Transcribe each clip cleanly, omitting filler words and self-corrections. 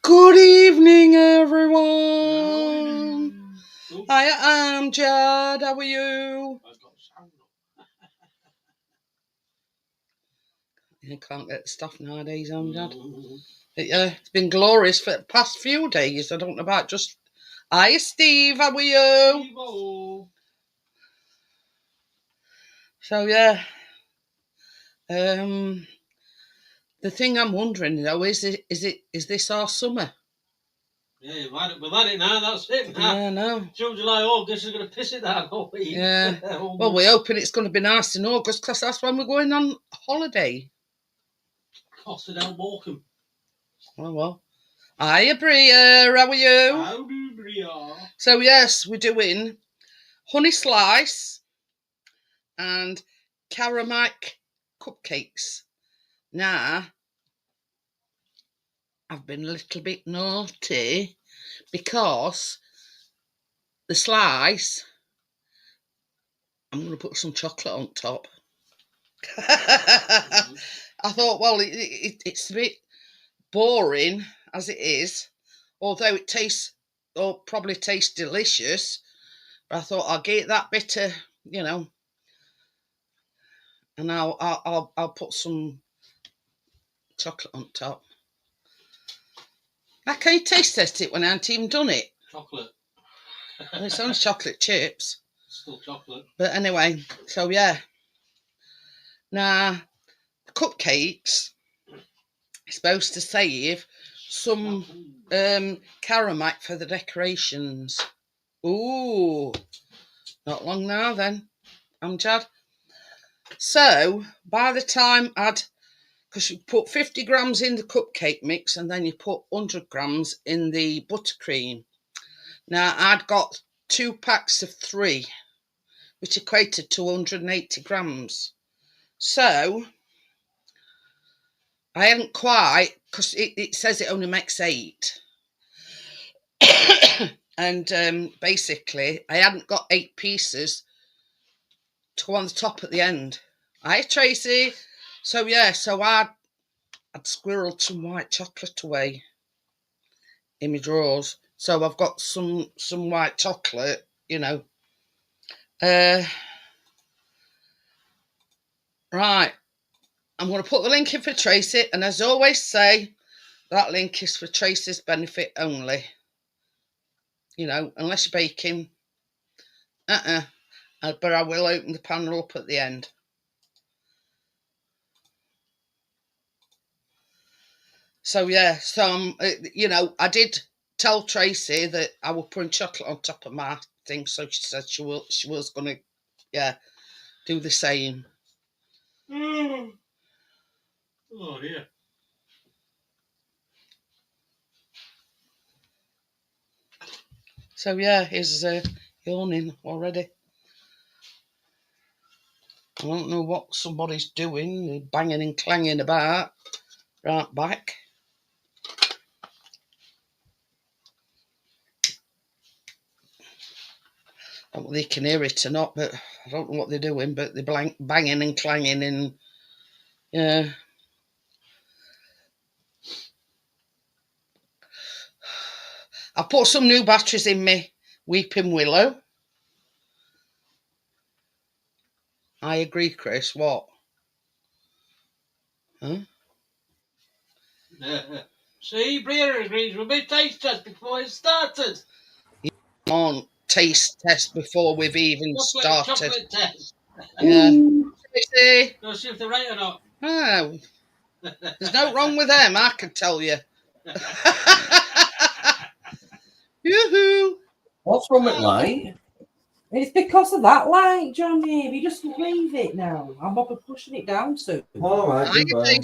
Good evening, everyone. I am Jad. How are you? You can't get stuff nowadays, Jad. It's been glorious for the past few days. I don't know about just. Hi, Steve. How are you? Steve-o. So yeah. The thing I'm wondering though is this our summer? Yeah, we've had it now. That's it now. Yeah, no. June, July, August is going to piss it down all week. Yeah. Well, we're hoping it's going to be nice in August because that's when we're going on holiday. Costa del Morecambe. Oh well. Hiya, Bria. How are you? Howdy, Bria. So yes, we're doing honey slice and Caramac Cupcakes. Now, I've been a little bit naughty because the slice, I'm going to put some chocolate on top. I thought, well, it's a bit boring as it is, although it tastes, or probably tastes delicious. But I thought I'll get that bit of, and I'll put some chocolate on top. How can you taste test it when I haven't even done it? Chocolate. Well, it's only chocolate chips. Still chocolate. But anyway, so yeah. Now, the cupcakes are supposed to save some Caramac for the decorations. Ooh, not long now then, Jad. So, by the time because you put 50 grams in the cupcake mix and then you put 100 grams in the buttercream. Now, I'd got 2 packs of 3, which equated to 180 grams. So, I hadn't quite, because it says it only makes 8. And basically, I hadn't got 8 pieces to go on the top at the end. Hi, Tracy. So, yeah, so I'd squirreled some white chocolate away in my drawers. So I've got some white chocolate, Right. I'm going to put the link in for Tracy. And as I always say, that link is for Tracy's benefit only. Unless you're baking. But I will open the panel up at the end. So, yeah. So, I did tell Tracy that I would put chocolate on top of my thing. So she said she was going to, do the same. Oh dear. So yeah, he's yawning already. I don't know what somebody's doing. They're banging and clanging about. Right back. I don't know if they can hear it or not, but I don't know what they're doing, but they're banging and clanging and yeah. I put some new batteries in me Weeping Willow. I agree, Chris. What? Huh? See, Bria agrees with me. Taste test before it started. On taste test before we've even started. Chocolate test. Yeah. Tracy. Go see if they're right or not. Oh, there's no wrong with them, I can tell you. Yoo-hoo! What's wrong with light? It's because of that light, Johnny. If you just leave it now, I'm up pushing it down soon. All right, goodbye.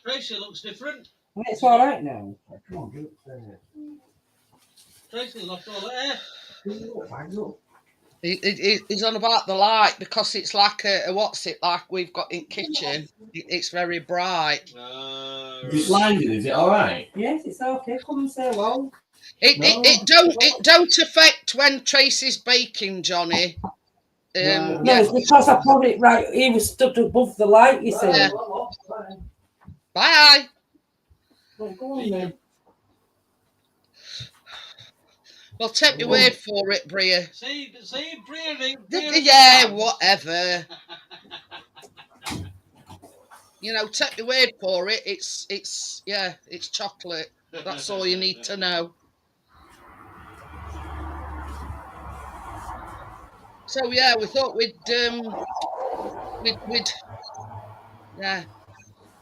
Tracy looks different. It's all right now. Come on, give it Tracy lost all the hair. He's on about the light because it's like a what's it like we've got in kitchen. It's very bright. Is it blinding? Is it all right? Yes, it's okay. Come and say hello. It don't affect when Tracy's baking, Johnny. No, it's because I put it right. He was stood above the light. You see. Yeah. Bye. Well, go on then. Well, take your word for it, Bria. See, Breary. Yeah, whatever. You know, take your word for it. It's chocolate. That's all you need to know. So yeah, we thought we'd yeah,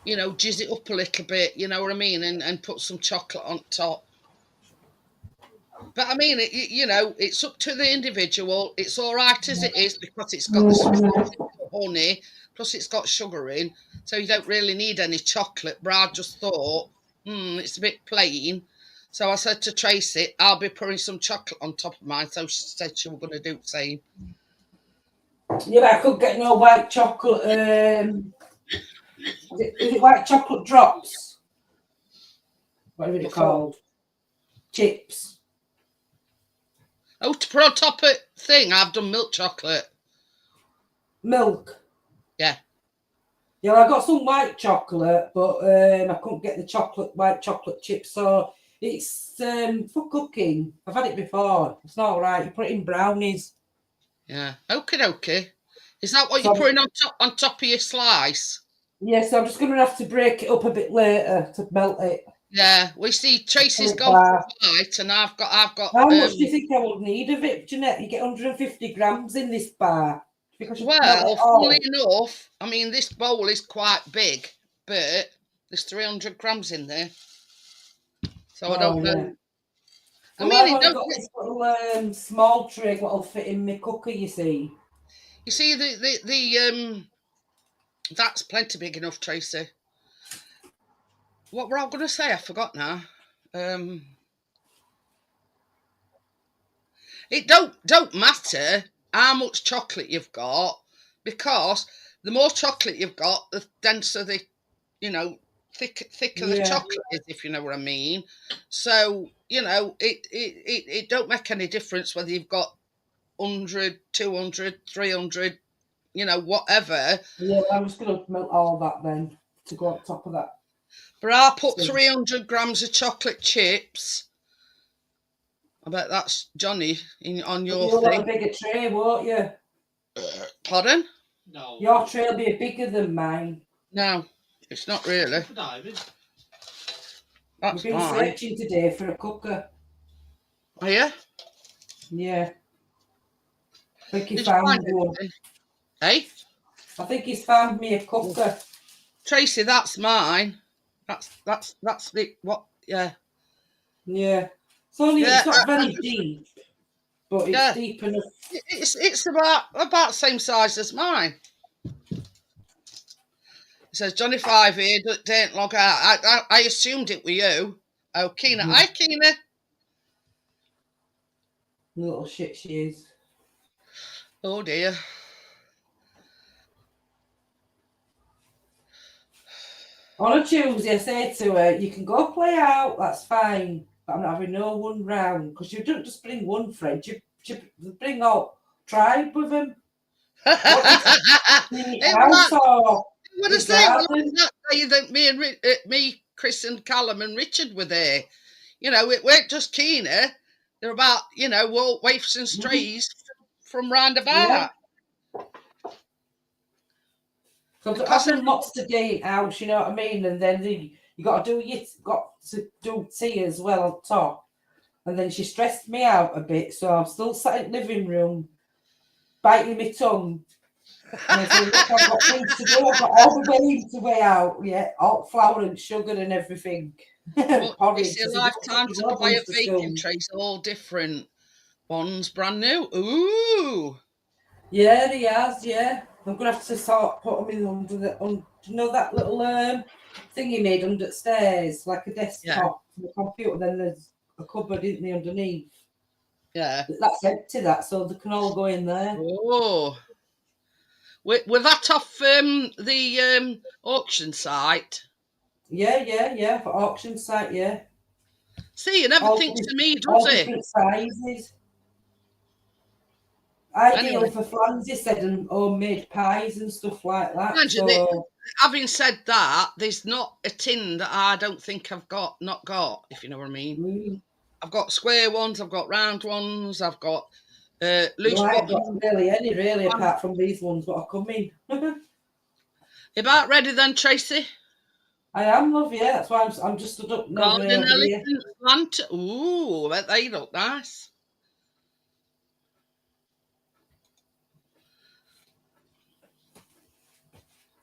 jizz it up a little bit. You know what I mean, and put some chocolate on top. But I mean, it's up to the individual. It's all right as it is because it's got the sweet honey, plus it's got sugar in, so you don't really need any chocolate. But I just thought, it's a bit plain. So I said to Tracy, I'll be putting some chocolate on top of mine. So she said she was going to do the same. Yeah, but I could get no white chocolate. Is it white chocolate drops? Whatever it's called. Chips. Oh, to put on top of thing, I've done milk chocolate. Milk. Yeah. Yeah, I got some white chocolate, but I couldn't get the white chocolate chips. So it's for cooking. I've had it before. It's not all right. You put it in brownies. Yeah. Okay. Is that what you're putting on top of your slice? Yes, I'm just going to have to break it up a bit later to melt it. Yeah, we see Tracy's gone for white, and I've got. How much do you think I will need of it, Jeanette? You get 150 grams in this bar. Well, funnily enough, I mean, this bowl is quite big, but there's 300 grams in there. So I don't know. Yeah. I mean, I've got this little small tray that'll fit in my cooker, you see. You see, the that's plenty big enough, Tracy. What were I going to say? I forgot now. It don't matter how much chocolate you've got, because the more chocolate you've got, the denser the, thicker the chocolate is, if you know what I mean. So, it don't make any difference whether you've got 100, 200, 300, whatever. Yeah, I'm just going to melt all that then to go on top of that. But I'll put 300 grams of chocolate chips. I bet that's Johnny on your thing. You'll want a bigger tray, won't you? Pardon? No. Your tray will be bigger than mine. No, it's not really. That's We've been searching today for a cooker. Oh, yeah? Yeah. I think he found one. Hey? I think he's found me a cooker. Tracy, that's mine. That's the what? Yeah. Yeah. It's not very deep, but it's deep enough. It's about same size as mine. It says Johnny 5 here. Don't log out. I assumed it were you. Oh, Keena. Hi, Keena. Little shit she is. Oh dear. On a Tuesday, I say to her, you can go play out, that's fine. But I'm not having no one round. Because you don't just bring one friend, you bring out tribe with them. What is that me, Chris and Callum and Richard were there. It weren't just Keena. They're about, all waifs and strays from round about. Yeah. Because I've lots to do in house, you know what I mean? And then you got to do tea as well on top. And then she stressed me out a bit, so I'm still sat in the living room, biting my tongue. And I said, look, I've got things to do. I've got all the ways to weigh out, hot flour and sugar and everything. It's a lifetime supply of baking trays, all different ones, brand new. Ooh. Yeah, he has, yeah. I'm going to have to put them in under that little thing he made under the stairs, like a desktop for the computer. Then there's a cupboard, isn't there, underneath? Yeah. That's empty, so they can all go in there. Oh. Were that off the auction site? Yeah, for auction site, yeah. See, you never think to me, does it? Different sizes. Ideal for flans, he said, and homemade pies and stuff like that. Having said that, there's not a tin that I don't think I've not got, if you know what I mean. I've got square ones, I've got round ones, I've got loose Well, I haven't got bottom. really any, really, apart from these ones that are coming. You about ready then, Tracy? I am, love, yeah. That's why I'm just stood up over Golden here. elephant lantern. Ooh, I bet they look nice.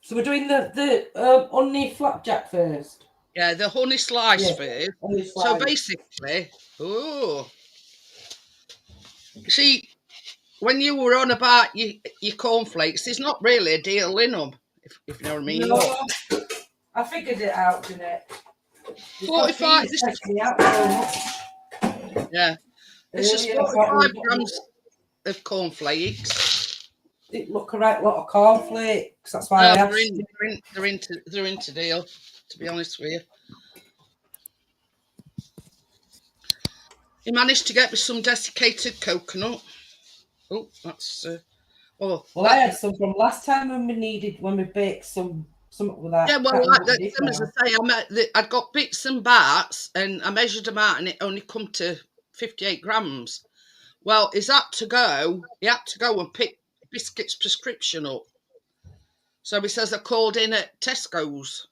So we're doing the honey flapjack first. Yeah, the honey slice Yeah, first. honey So slice. basically, see, when you were on about your cornflakes, there's not really a deal in them, if you know what I mean. No, I figured it out, Jeanette. 45. This takes me out so much. Yeah, this is Earlier, 45 grams of cornflakes. It look a right lot of cornflakes. That's why I asked. They're into deal. To be honest with you, he managed to get me some desiccated coconut. Oh, that's Well, I had some from last time when we baked something with that. yeah. Well, like that, as I say, I'd got bits and bats, and I measured them out, and it only come to 58 grams. Well, he had to go and pick Biscuit's prescription up. So he says I called in at Tesco's.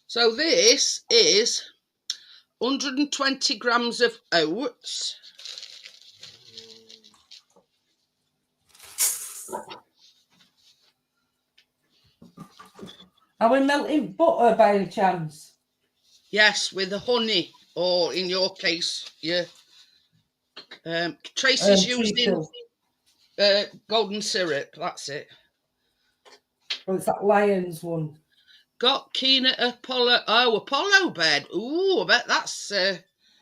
So this is 120 grams of oats. Are we melting butter by any chance? Yes, with the honey, or in your case, yeah. Tracy's using golden syrup. That's it. Well, it's that Lions one. Got keen at Apollo. Oh, Apollo bed. Ooh, I bet that's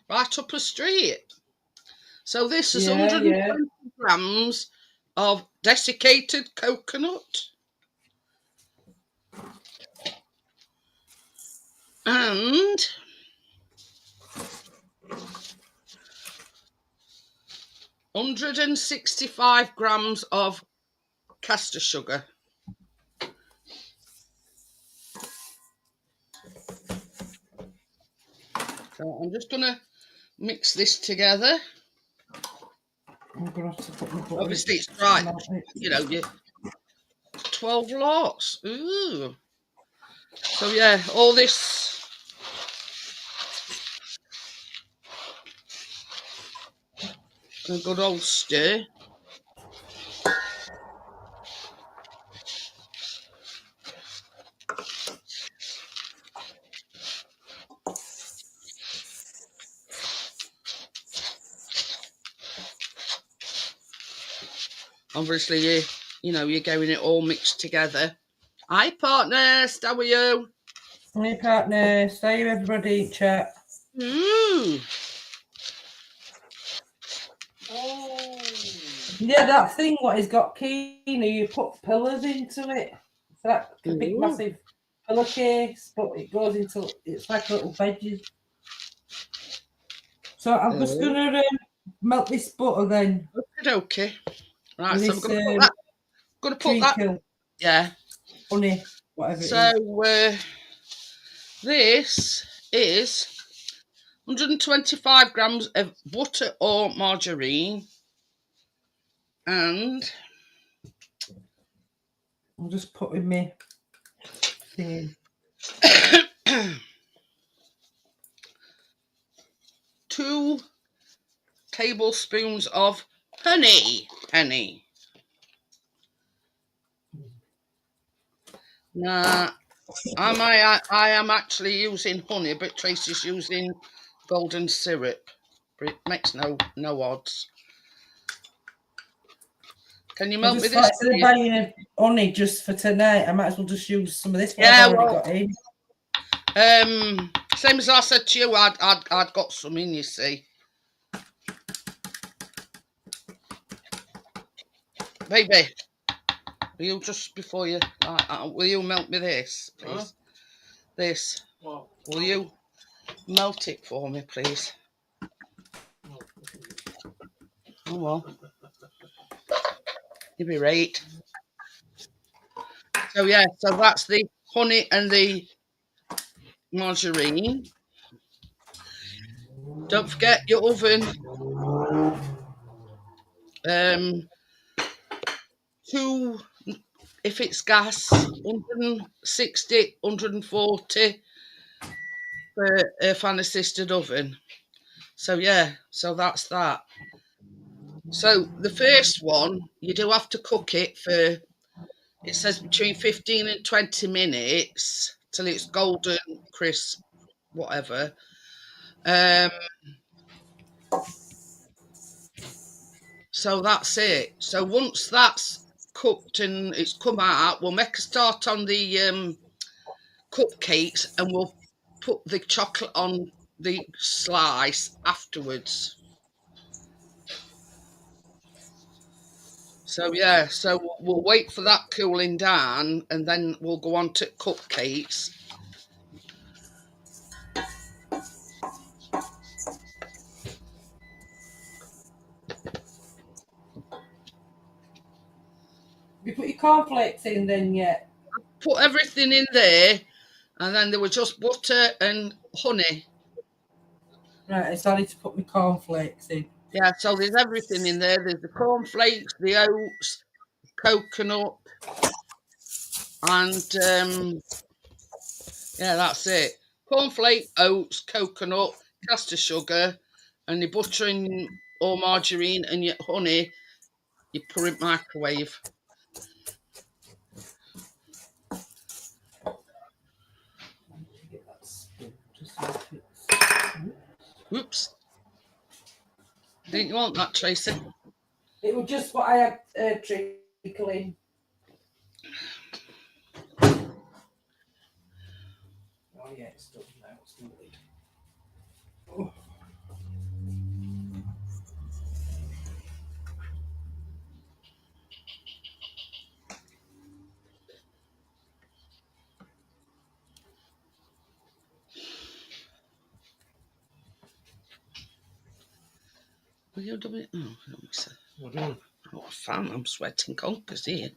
right up the street. So this is 120 grams of desiccated coconut. And 165 grams of caster sugar. So I'm just going to mix this together. I'm going to have to put my butter. Obviously, it's right. You know, 12 lots. Ooh. So, yeah, all this. A good old stir. Obviously, you're getting it all mixed together. Hi, partners. How are you? Hi, partners. How are you, everybody? Chat. Ooh. Yeah, that thing what he's got keener, you put pillars into it. It's like a big massive pillowcase, but it goes into, it's like little veggies. So I'm just gonna melt this butter then. Okay. Right, so I'm gonna put that. Yeah. Honey, whatever it is. So this is 125 grams of butter or margarine, and I'm just putting my thing in. 2 tablespoons of honey. Now, I am actually using honey, but Tracy's using golden syrup. But it makes no odds. Can you melt me this? Instead of buying honey just for tonight, I might as well just use some of this one Yeah, I've already got in. Same as I said to you, I'd got some in, you see. Baby, will you just before you, will you melt me this, please? Huh? This. What? Will you melt it for me, please? Oh, well. You'll be right. So, yeah, so that's the honey and the margarine. Don't forget your oven. If it's gas, 160, 140 for a fan assisted oven. So yeah, so that's that. So the first one, you do have to cook it for, it says between 15 and 20 minutes till it's golden, crisp, whatever. So that's it. So once that's cooked and it's come out, we'll make a start on the cupcakes and we'll put the chocolate on the slice afterwards. So yeah, so we'll wait for that cooling down and then we'll go on to cupcakes. You put your cornflakes in then yet? Put everything in there, and then there was just butter and honey. Right, so I need to put my cornflakes in. Yeah, so there's everything in there. There's the cornflakes, the oats, coconut, and yeah, that's it. Cornflake, oats, coconut, caster sugar, and your butter and or margarine and your honey. You put it in microwave. Oops. Didn't you want that, Tracy? It was just what I had trickling. Oh yeah, it's done now. It's done. Oh. Will you do it? Oh, let me see. What do you want? Oh, fan! I'm sweating conkers here.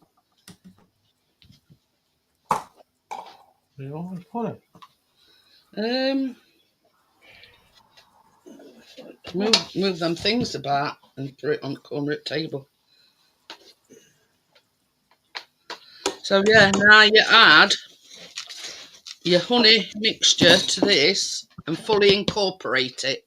You always put it. Move them things about and put it on the corner of the table. So yeah, now you add your honey mixture to this and fully incorporate it.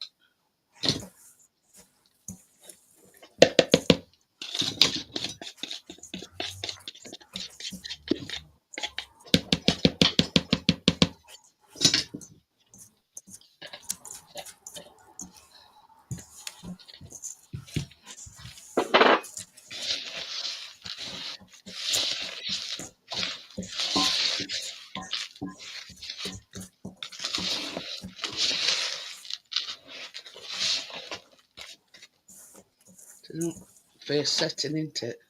First setting, isn't it?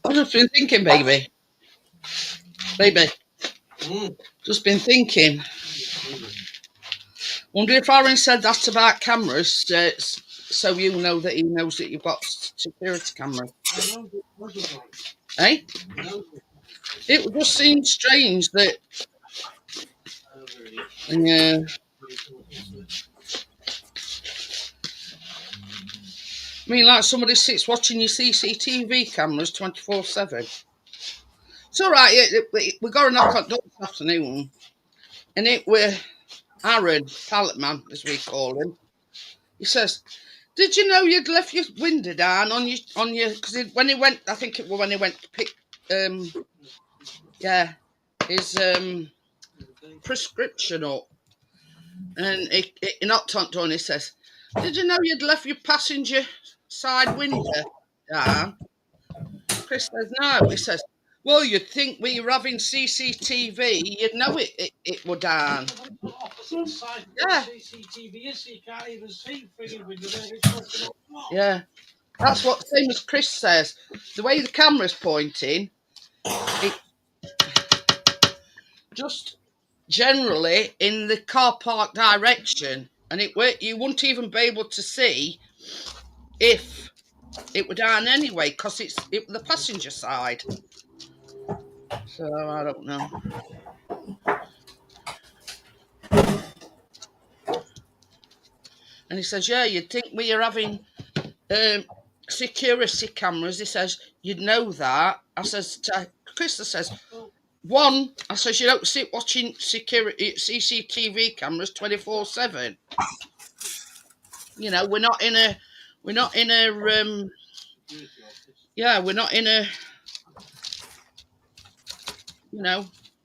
I've just been thinking, baby. Just been thinking. Wonder if Aaron said that about cameras, so you know that he knows that you've got security cameras. Eh? It just seems strange that. Yeah. I mean, like somebody sits watching your CCTV cameras 24/7. It's all right. We got a knock on door this afternoon, and it were Aaron, pallet man, as we call him. He says, "Did you know you'd left your window down on your? Because when he went, I think it was when he went to pick. his prescription up, and he knocked on the door and he says, "Did you know you'd left your passenger side window down?" Chris says, "No." He says, "Well, you'd think we were having CCTV, you'd know it were down." Opposite side Yeah. CCTV is, so you can't even see frigging window there. It's fucking up. Yeah, that's what same as Chris says. The way the camera's pointing, it just generally in the car park direction, and you wouldn't even be able to see if it were down anyway, because it the passenger side. So I don't know. And he says, "Yeah, you'd think we are having security cameras." He says, "You'd know that." I says to Chris, I says, "One," I says, "you don't sit watching CCTV cameras 24/7. You know, we're not in a we're not in a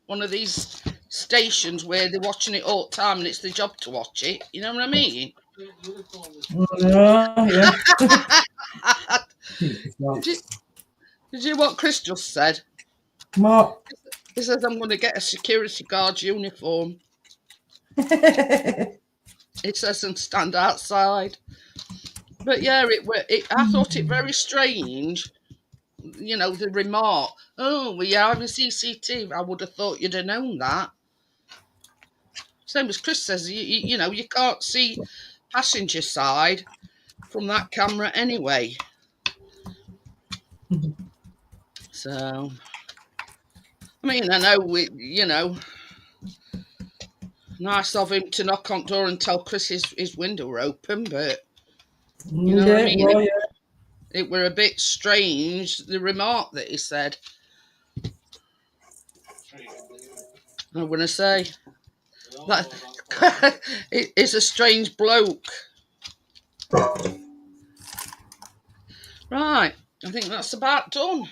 one of these stations where they're watching it all the time and it's their job to watch it. You know what I mean?" Yeah. Did you what Chris just said? What? He says, "I'm going to get a security guard's uniform." It says, "and stand outside." But yeah, I thought it very strange. You know, the remark, "Oh, we are having CCTV." I would have thought you'd have known that. Same as Chris says, you know, you can't see passenger side from that camera anyway. So, I mean, I know nice of him to knock on the door and tell Chris his window were open, but you know what I mean? Well, It were a bit strange, the remark that he said. I'm going to say, that it's a strange bloke. Right, I think that's about done.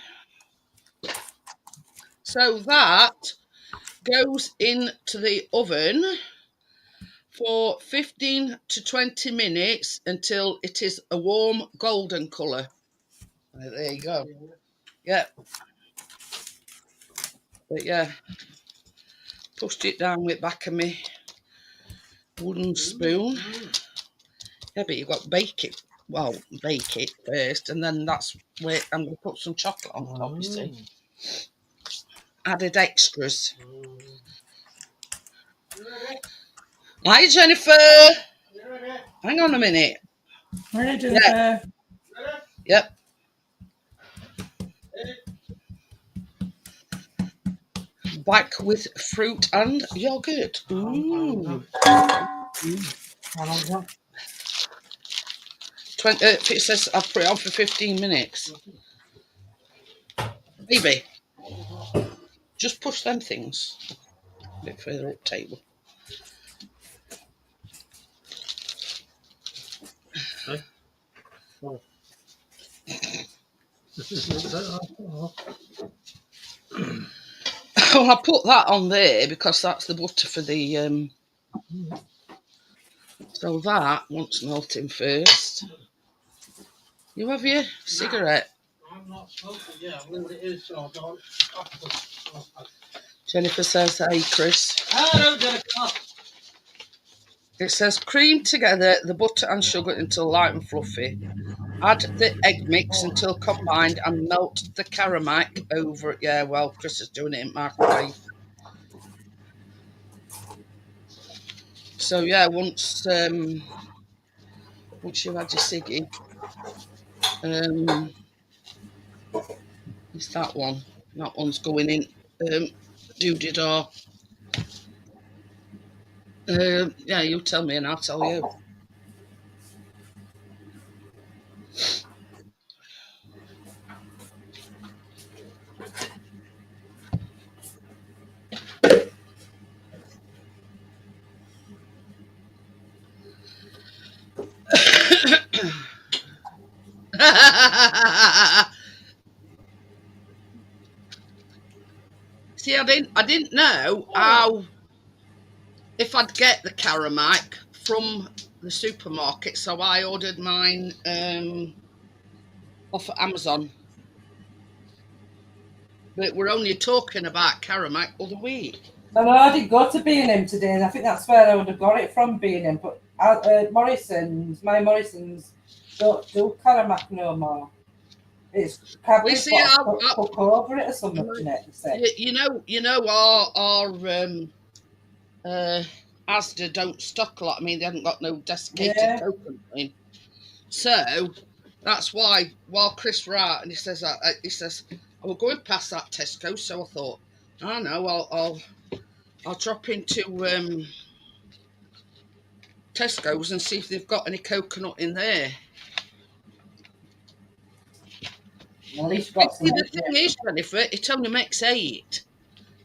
So that goes into the oven for 15 to 20 minutes until it is a warm golden colour. There you go. Yeah. But yeah, pushed it down with back of me wooden spoon. Yeah, but you've got to bake it. Well, bake it first, and then that's where I'm going to put some chocolate on top, you see. Added extras. Hi, Jennifer. Hang on a minute. Ready, Jennifer? Yep. Back with fruit and yogurt. Ooh. It says I've put it on for 15 minutes. Baby, just push them things a bit further up table. Oh, I put that on there because that's the butter for the so that wants melting first. You have your cigarette? I'm not smoking, yeah, I believe it is, so I don't stop the... Jennifer says, "Hey, Chris." Hello, Jennifer. It says, "Cream together the butter and sugar until light and fluffy. Add the egg mix until combined and melt the Caramac over it." Yeah, well, Chris is doing it in microwave. So yeah, once you've had your ciggy, it's that one. That one's going in. Doody-da. Yeah, you tell me and I'll tell you. See, I didn't know how, if I'd get the Caramac from the supermarket, so I ordered mine off of Amazon. But we're only talking about Caramac other week. I know I didn't go to B&M today, and I think that's where I would have got it from, B&M. But Morrison's, my Morrison's, don't do Caramac no more. It's Cadbury's see, got to cook over it or something, Jeanette said. You know, our Asda don't stock a lot. I mean, they haven't got no desiccated coconut in. So that's why, while Chris were out, and he says, I was going past that Tesco, so I thought, I know, I'll drop into Tesco's and see if they've got any coconut in there. Well, at least got some. The thing is, Jennifer, it only makes 8.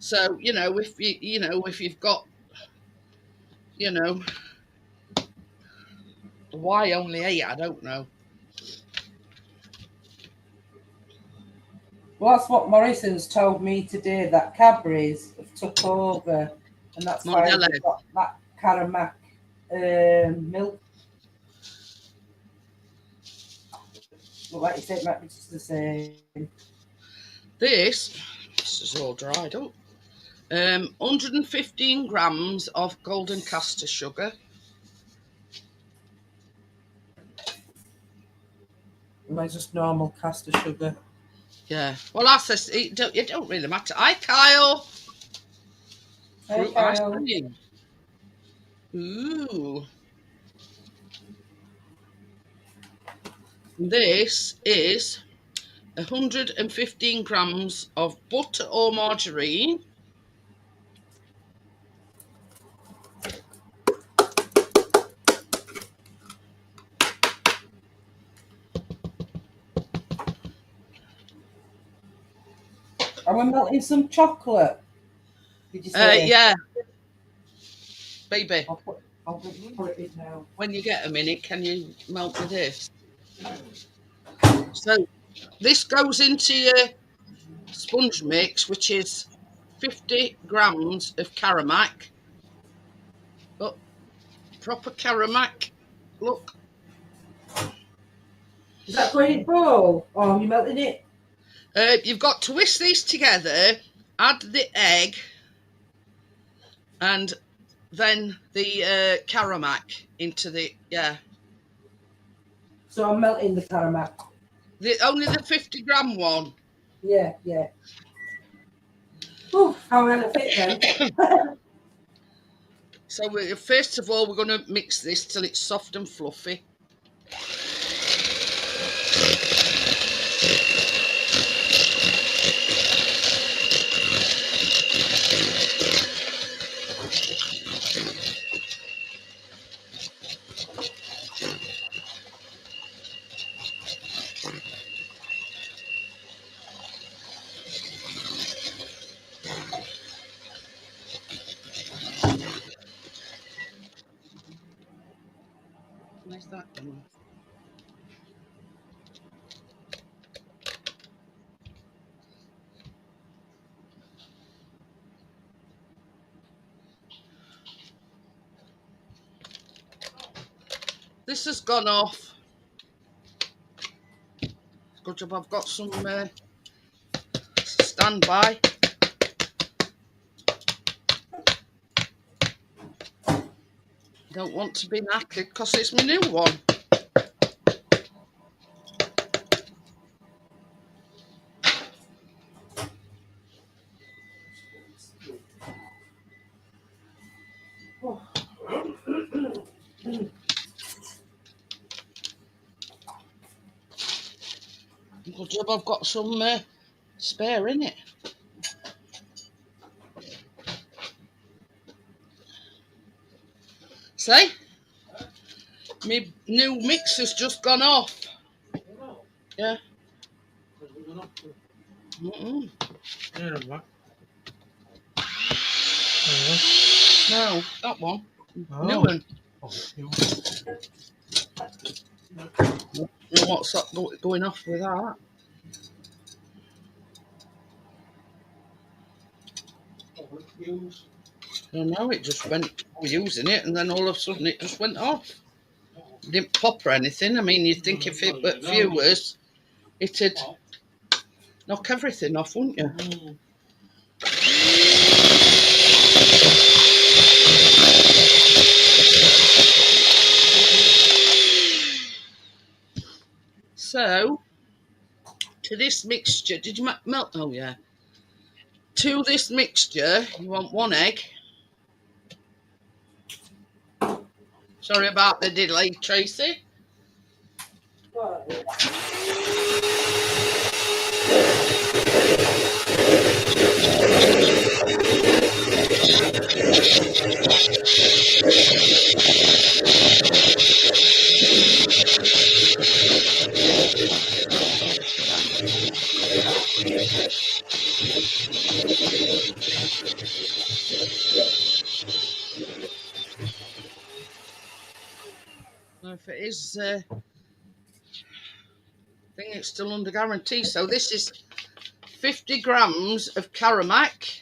So if you've got, why only 8? I don't know. Well, that's what Morrison's told me today, that Cadbury's have took over, and that's why they've got that Caramac milk. Well, like you said, it might be just the same. This is all dried up. 115 grams of golden castor sugar. It's just normal castor sugar. Yeah. Well, I says it don't really matter. Hi, Kyle. Hey, Kyle. Ooh. This is 115 grams of butter or margarine. And we're melting some chocolate. Did you say? Yeah. Baby. I'll put it in now. When you get a minute, can you melt with this? So this goes into your sponge mix, which is 50 grams of Caramac. But proper Caramac. Look. Is that going in a bowl? Or are you melting it? You've got to whisk these together, add the egg, and then the Caramac into the, So I'm melting the Caramac. Only the 50 gram one. Yeah. Oh, how will it fit then? So first of all, we're going to mix this till it's soft and fluffy. Where's that one? This has gone off. Good job I've got some standby. Don't want to be knackered because it's my new one. Good job I've got some spare in it. See? My new mix has just gone off. Yeah. Mm-mm. No, that one. New one. What's that going off with that? Use. I don't know, it just went, we're using it, and then all of a sudden it just went off. It didn't pop or anything. I mean, you'd think if it were viewers, it'd knock everything off, wouldn't you? Mm. So, to this mixture, did you melt? Oh, yeah. To this mixture, you want 1 egg. Sorry about the delay, Tracy. If it is, I think it's still under guarantee. So this is 50 grams of Caramac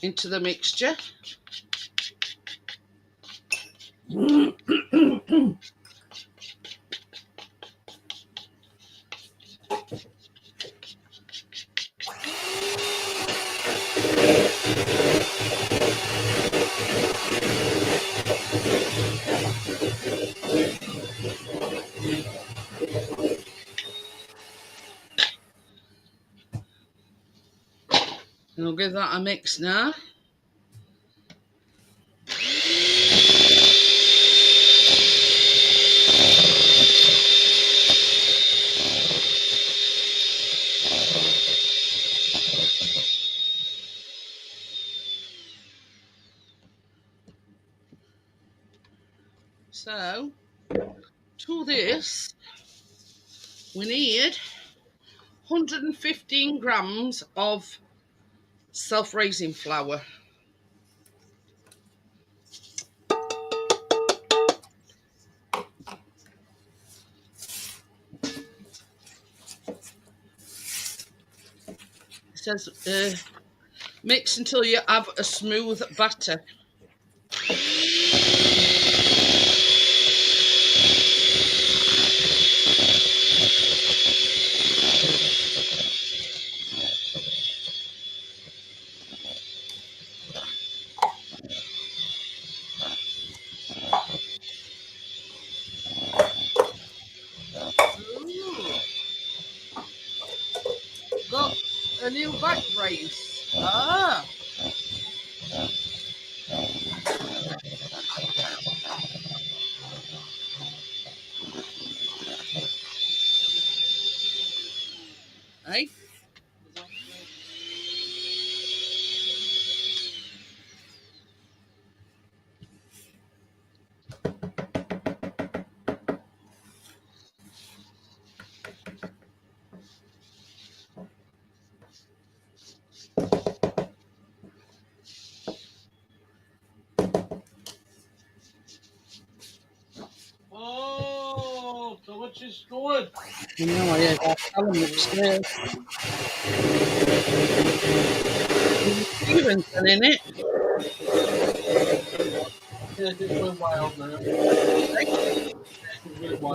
into the mixture. And I'll give that a mix now. So, to this, we need 115 grams of self-raising flour. It says mix until you have a smooth batter. Ooh. Got a new back brace. Ah. Hey. Oh, so which is good? You know, I heard that Callum upstairs. Stevenson in it. Yeah, it went wild now.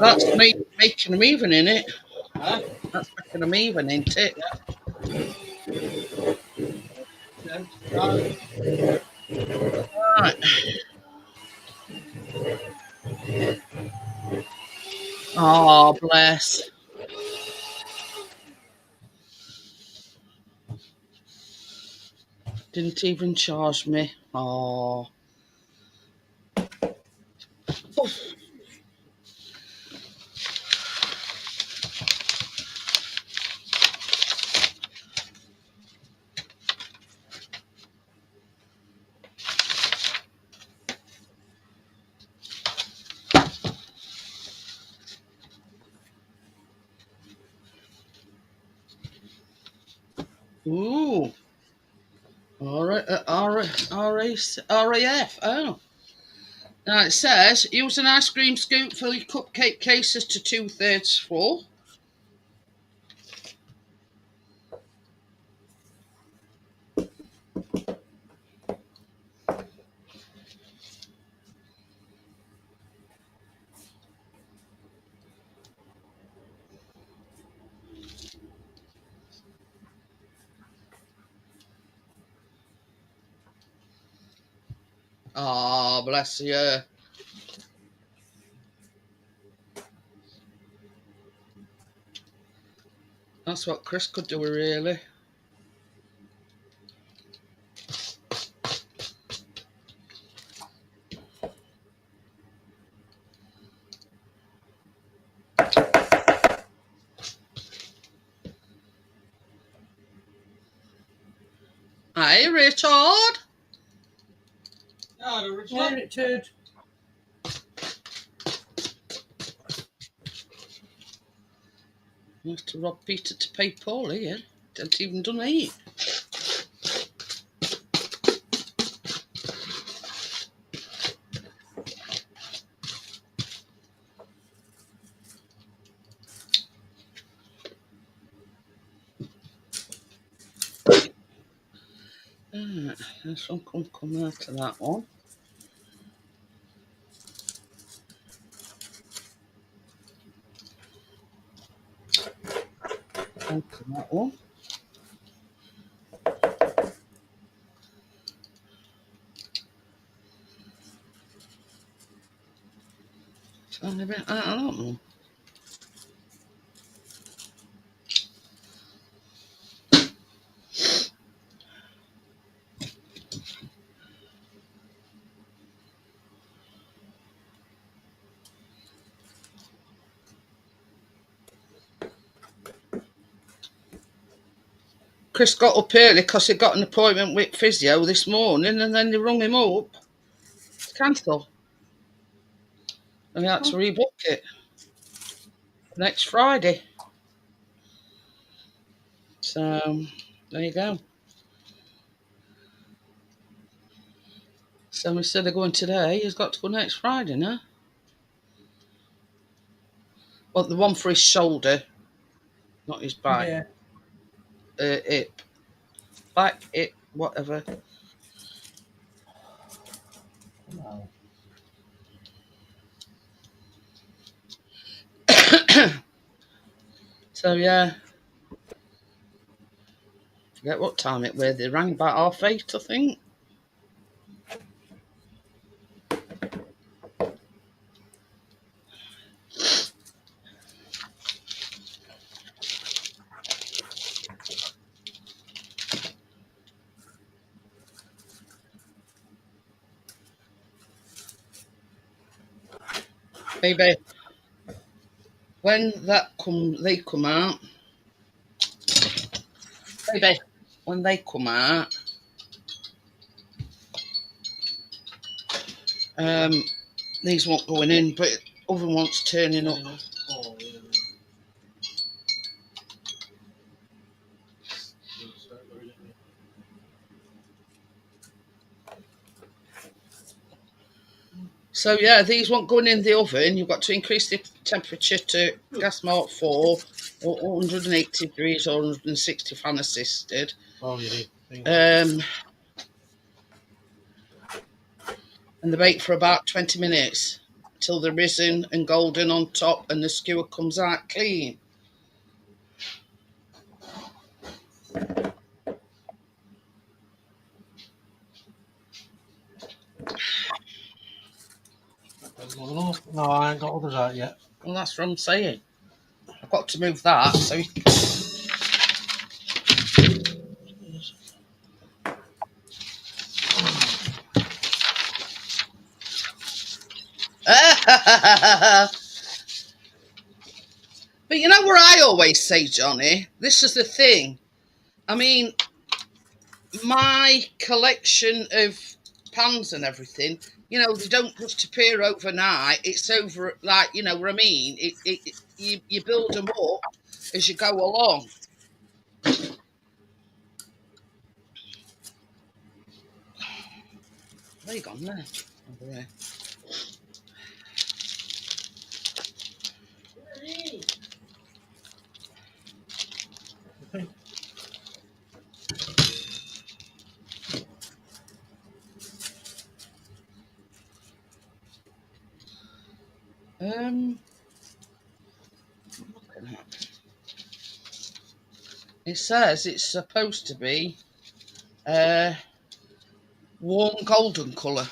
That's me making them even in it. Huh? That's making them even, ain't it? Yeah. Right. Oh, bless. Didn't even charge me. Oh. Ooh. RAF. Oh. Now it says use an ice cream scoop, fill your cupcake cases to 2/3 full. Oh, bless you. That's what Chris could do, really. Hey, Richard. Yeah, Richard. Yeah, Richard. You have to rob Peter to pay Paul here. Didn't even done eat. This one can come out of that one. Open that one. Tiny bit out of that one. Chris got up early because he got an appointment with physio this morning, and then they rung him up to cancel. And he had to rebook it next Friday. So, there you go. So instead of going today, he's got to go next Friday now. Well, the one for his shoulder, not his back. Yeah. Hip. Back, hip, whatever. No. So, yeah. Forget what time it was. They rang about 8:30, I think. Baby, when they come out, baby, when they come out, these won't go in, but other one's turning up. Oh, yeah. So yeah, these won't go in the oven. You've got to increase the temperature to gas mark 4 or 180 degrees or 160 fan assisted. Oh, you did. And they bake for about 20 minutes till they're risen and golden on top and the skewer comes out clean. No, I ain't got others out yet. Well, that's what I'm saying. I've got to move that so you can... But you know what I always say, Johnny? This is the thing. I mean, my collection of pans and everything, you know, they don't just appear overnight. It's over, like, you know what I mean? You build them up as you go along. Where you gone there? Over there. It says it's supposed to be warm golden colour.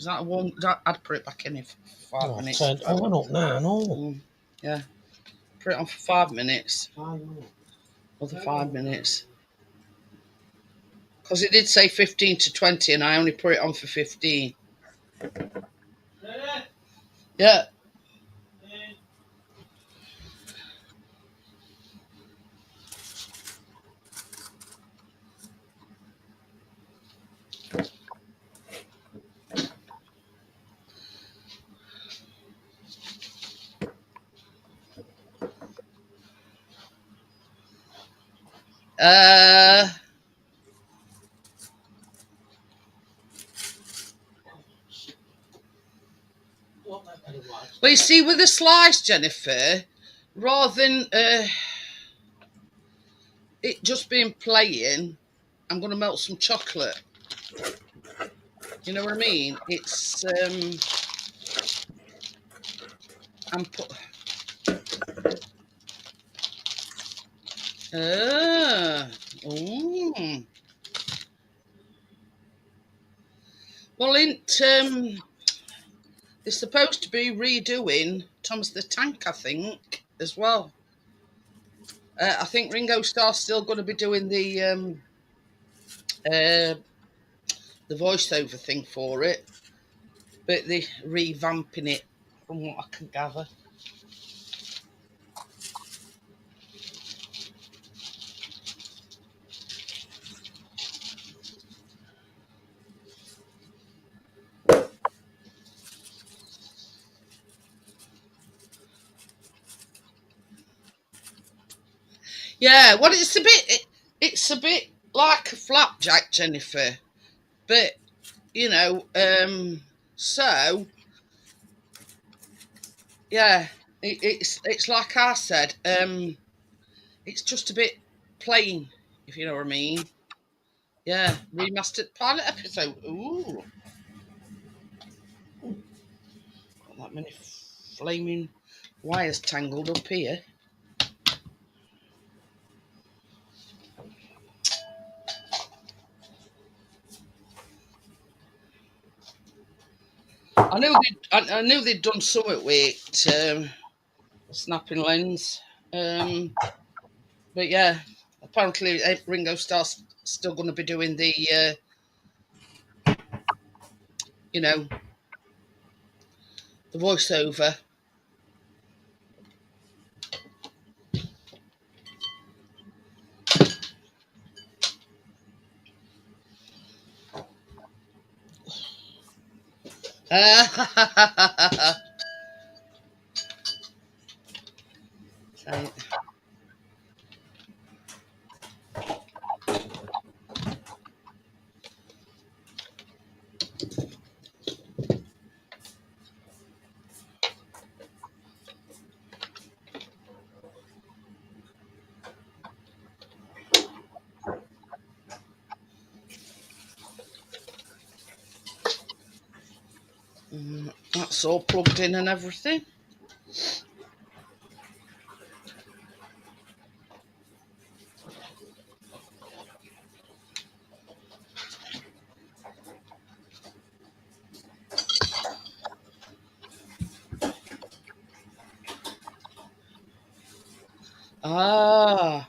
Is that one? I'd put it back in for 5 minutes. Turned on up now, no. Yeah. Put it on for 5 minutes. 5 minutes. Another 5 minutes. Because it did say 15 to 20 and I only put it on for 15. Yeah. Well, you see, with the slice, Jennifer, rather than it just being plain, I'm going to melt some chocolate. You know what I mean? It's I'm put. Well, they're supposed to be redoing Thomas the Tank, I think, as well. I think Ringo Starr's still going to be doing the voiceover thing for it, but they're revamping it, from what I can gather. Yeah, well, it's a bit like a flapjack, Jennifer, but you know, so yeah, it's like I said, it's just a bit plain, if you know what I mean. Yeah, remastered pilot episode. Ooh, got that many flaming wires tangled up here. I knew they'd done something with snapping lens, but yeah, apparently Ringo Starr's still going to be doing the, you know, the voiceover. Right. That's all plugged in and everything. Ah.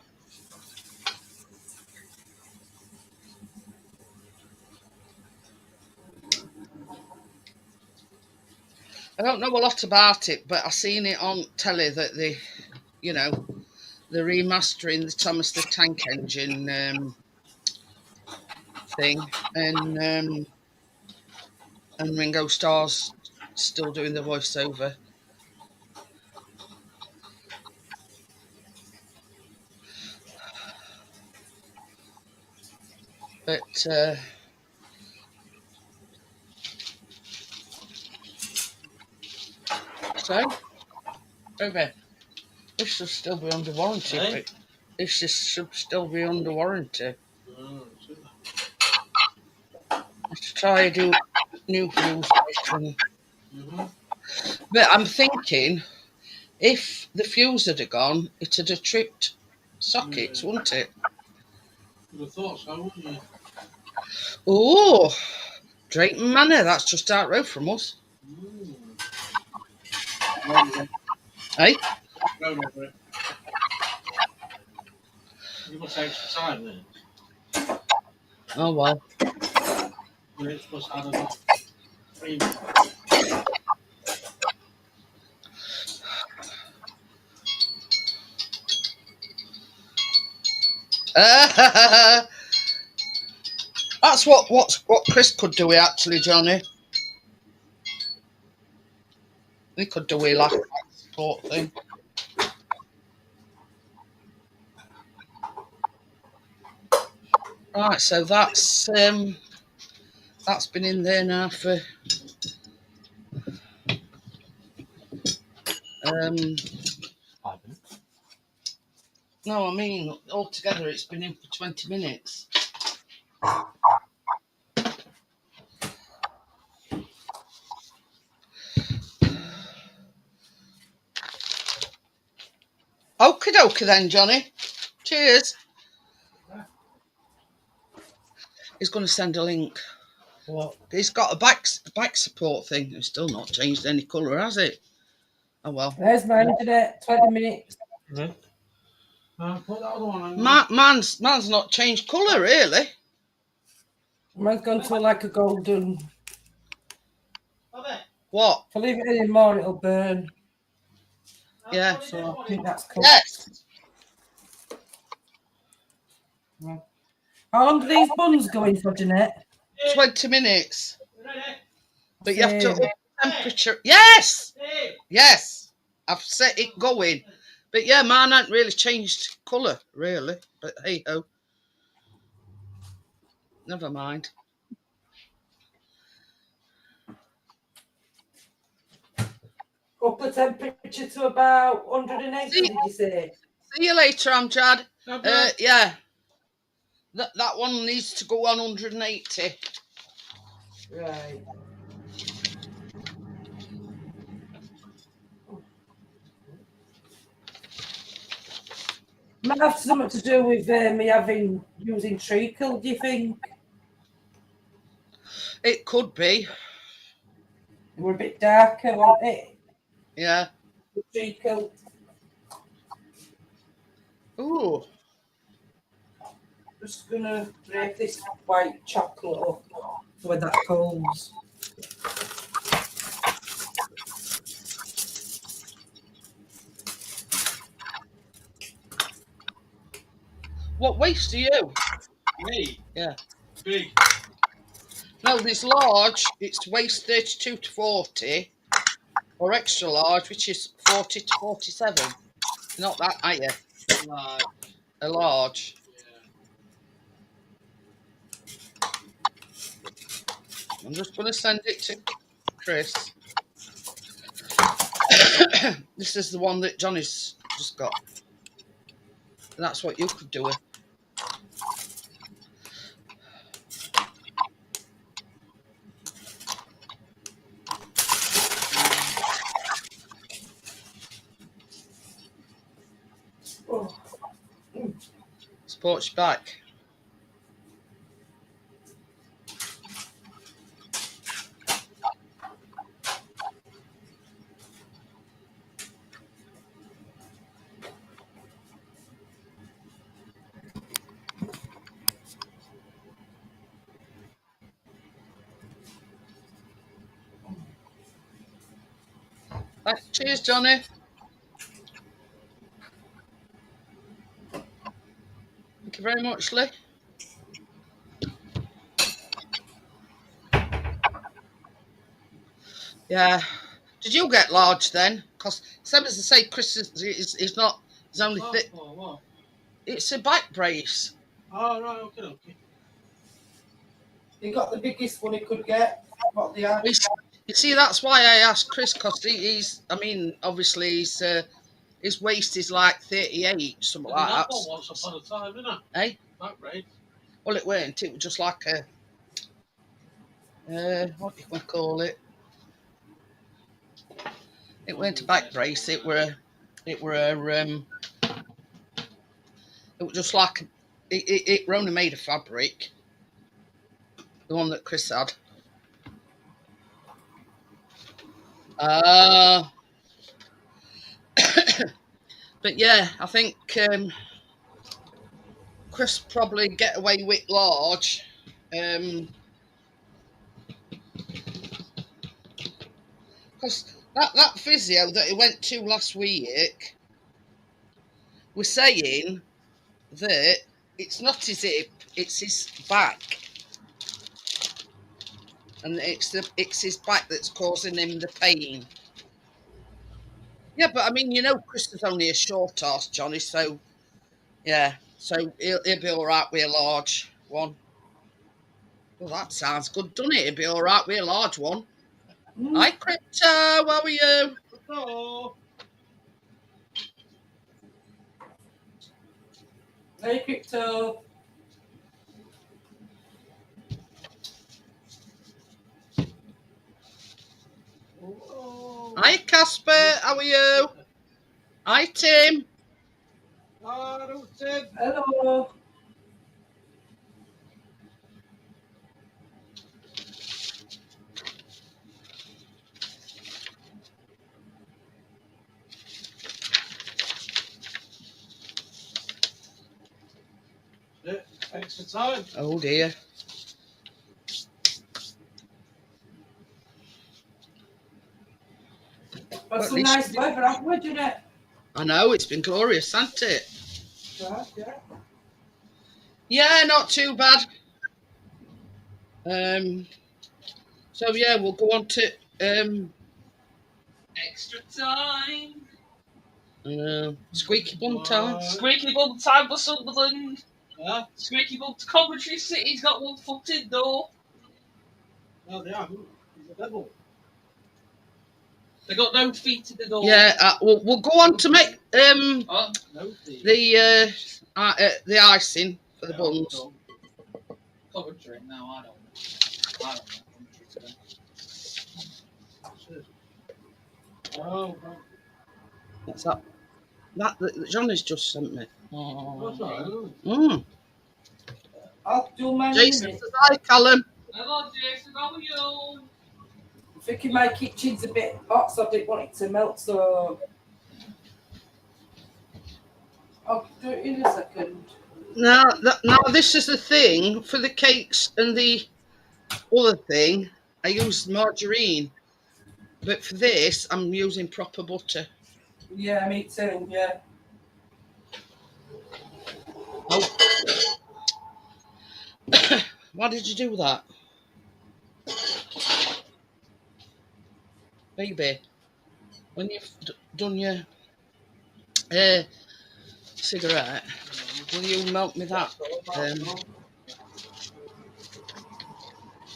I don't know a lot about it, but I seen it on telly that they, you know, they're remastering the Thomas the Tank Engine thing, and Ringo Starr's still doing the voiceover. But so, okay, this should still be under warranty. Hey? This should still be under warranty. Let's try to do new fuse. But I'm thinking, if the fuse had gone, it'd have tripped sockets, wouldn't it? You'd have thought so, wouldn't you? Oh, Drayton Manor, that's just out road from us. Hey? Road over it. You must take some time then. Oh well. We're supposed to add enough cream. That's what Chris could do actually, Johnny. He could do like a support thing. Right, so that's been in there now for 5 minutes. no, I mean altogether it's been in for 20 minutes. Okie dokie then, Johnny. Cheers. He's going to send a link. What? He's got a back support thing. It's still not changed any colour, has it? Oh well. There's mine, Jeanette. 20 minutes. Right. Put that other one on. Man's not changed colour really. Mine's gone to like a golden. What? If I leave it in more, it'll burn. Yeah. So I think that's cool. Yes. How long do these buns go in for, Jeanette? 20 minutes. But you have to up the temperature. Yes. Yes. I've set it going. But yeah, mine hasn't really changed colour, really. But hey ho. Never mind. Up the temperature to about 180, did you say? See you later, Amjad. Yeah. That one needs to go on 180. Right. Might have something to do with me using treacle, do you think? It could be. We're a bit darker, weren't it? Yeah. Treacle. Ooh. Just gonna break this white chocolate up where that cools. What waist are you? Me? Yeah. Big. No, there's large. It's waist 32 to 40. Or extra large, which is 40 to 47. Not that, are you? Large. A large. I'm just going to send it to Chris. This is the one that Johnny's just got. And that's what you could do with. Oh. Sports back. Right, cheers, Johnny. Thank you very much, Lee. Yeah. Did you get large then? Because same as I say, Chris is not. He's only thick. What? It's a back brace. Oh, right, okay. He got the biggest one he could get. What the are. You see, that's why I asked Chris, because he's. I mean, obviously, his waist is like 38, something like that. That one once upon a time, isn't it? Eh? Back brace. Well, it weren't. It was just like a. What do you want to call it? It weren't a back brace. It was just like it. Rona made of fabric. The one that Chris had. But yeah, I think Chris probably get away with large. Because that physio that he went to last week was saying that it's not his hip, it's his back. And it's his back that's causing him the pain. Yeah, but I mean, you know, Chris is only a short horse, Johnny, so yeah. So he'll be all right with a large one. Well, that sounds good, doesn't it? He'll be all right with a large one. Hi, Crypto, how are you? Hello. Hey, Crypto. Hi, Casper, how are you? Hi, Tim. Hello, Tim. Hello. Extra time. Oh dear. Got At some least nice weather, haven't we, Jeanette? I know, it's been glorious, hasn't it? Right, yeah. Yeah, not too bad. So yeah, we'll go on to Extra time. Squeaky bum time. Squeaky bum time for Sunderland. Yeah? Squeaky bum to Coventry City's got 1 foot in though. No, they haven't. He's a devil. They got no feet in the door. Yeah, we'll go on to make Oh, No feet. the icing for the buns. Coventry. No, I don't know. I don't know. Oh, What's that? That Johnny's just sent me. what's that? I'll do mine in a Jason minute. says hi, Callum. Hello, Jason. How are you? I'm thinking my kitchen's a bit hot, so I didn't want it to melt, so I'll do it in a second. Now this is the thing for the cakes and the other thing. I use margarine, but for this I'm using proper butter. Yeah, me too, yeah. Oh. Why did you do that? Baby, when you've done your cigarette, will you melt me that?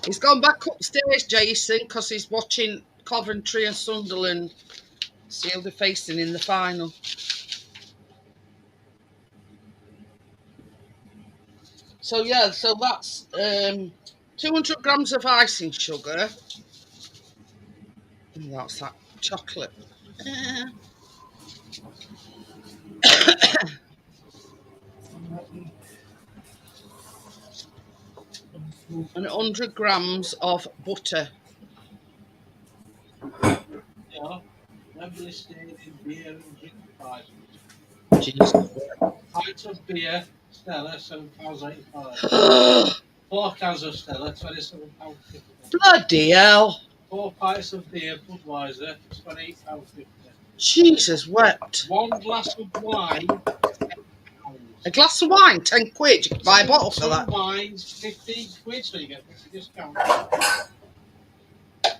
He's gone back upstairs, Jason, because he's watching Coventry and Sunderland. See who they're facing in the final. So yeah, so that's 200 grams of icing sugar. And that's that chocolate. And 100 grams of butter. Yeah. Every stage in beer and drink price. Jesus. Pints of beer, Stella, £7.85. 4 cans of Stella, £27.50. Bloody hell. 4 pints of beer, Budweiser, £28.50. Jesus wept. 1 glass of wine, A glass of wine, 10 quid. You can buy a bottle for some that. wines, 15 quid, so you get a discount.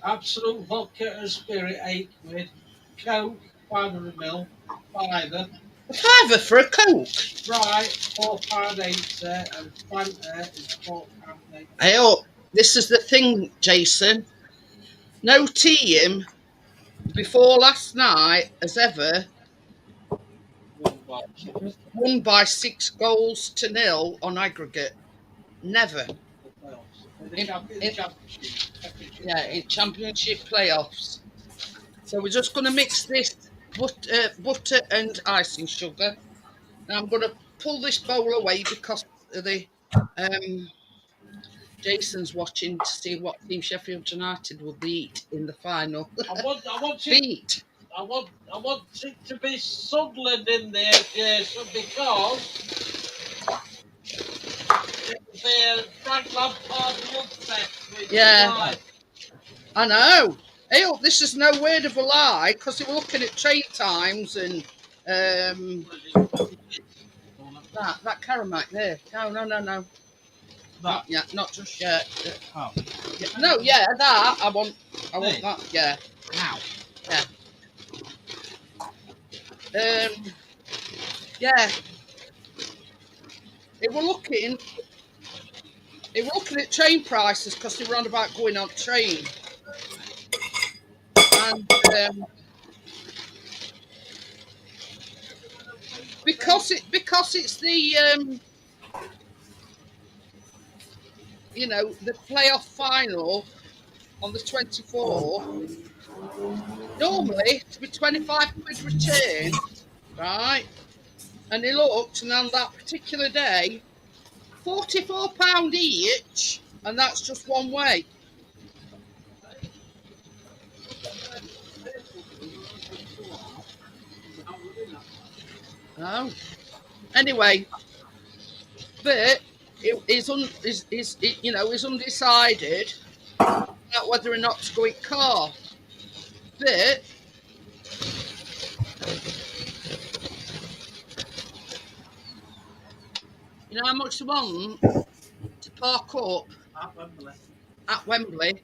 Absolute vodka and spirit, 8 quid. Coke, 500ml, £5. A fiver for a Coke. Sprite, £4.80, and Fanta is £4.80. Hey, oh, this is the thing, Jason. No team before last night has ever won by 6-0 on aggregate. Never. In championship playoffs. So we're just going to mix this butter and icing sugar. Now I'm going to pull this bowl away because of the Jason's watching to see what team Sheffield United will beat in the final. I want it. Beat. I want it to be Sunderland in there, Jason, because they're Frank Lampard love fest. Yeah. I know. Hey, oh, this is no word of a lie because they were looking at train times and that Caramac there. No. Not yet. Not just yet. Oh. Yeah. No, yeah, that I want Hey. that. Yeah. Now. Yeah. They were looking at train prices because they were on about going on train. And because it's the you know, the playoff final on the 24th, normally to be 25 quid return, right? And they looked, and on that particular day, £44 each, and that's just one way. Oh, anyway, but is undecided about whether or not to go in car. But you know how much they want to park up at Wembley?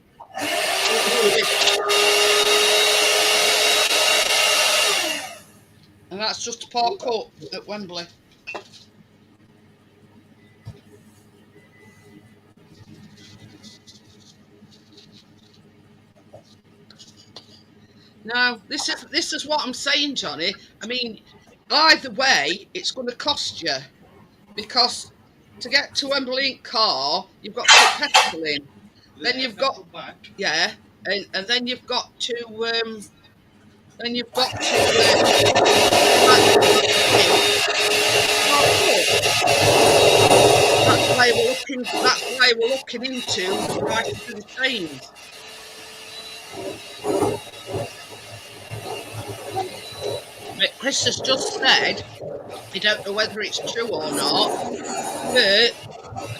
And that's just to park up at Wembley. Now, this is what I'm saying, Johnny. I mean, either way, it's going to cost you because to get to Wembley in car, you've got to put petrol in. Then you've got and then you've got to That's why we're looking into the prices of the trains. But Chris has just said he don't know whether it's true or not, but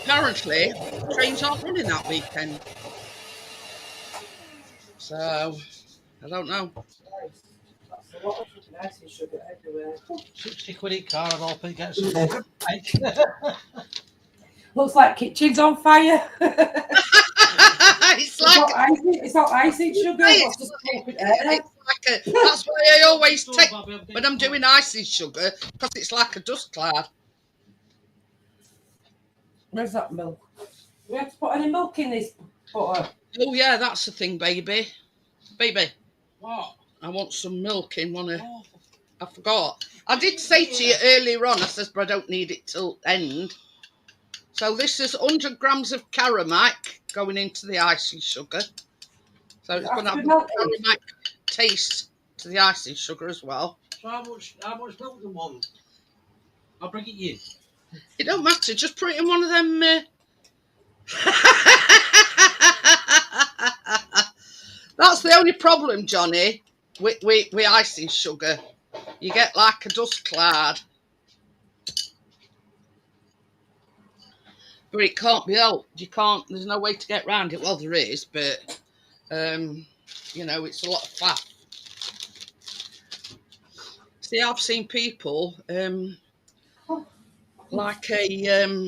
apparently trains aren't running that weekend. So I don't know. That's a lot of icing sugar everywhere. 60 quid in car, I hope it gets some. Looks like kitchen's on fire. It's not icing sugar. It's just that's why I always take when I'm doing icing sugar because it's like a dust cloud. Where's that milk? We have to put any milk in this butter. Oh yeah, that's the thing, baby. What? I want some milk in one of. I forgot. I did say to you earlier on. I says, but I don't need it till end. So this is 100 grams of Caramac going into the icing sugar. So it's going to have Caramac taste to the icing sugar as well. So how much milk do you want? I'll bring it in. It don't matter. Just put it in one of them. That's the only problem, Johnny, with icing sugar. You get like a dust cloud. But it can't be helped. You can't. There's no way to get around it. Well, there is, but you know, it's a lot of fat. See, I've seen people like a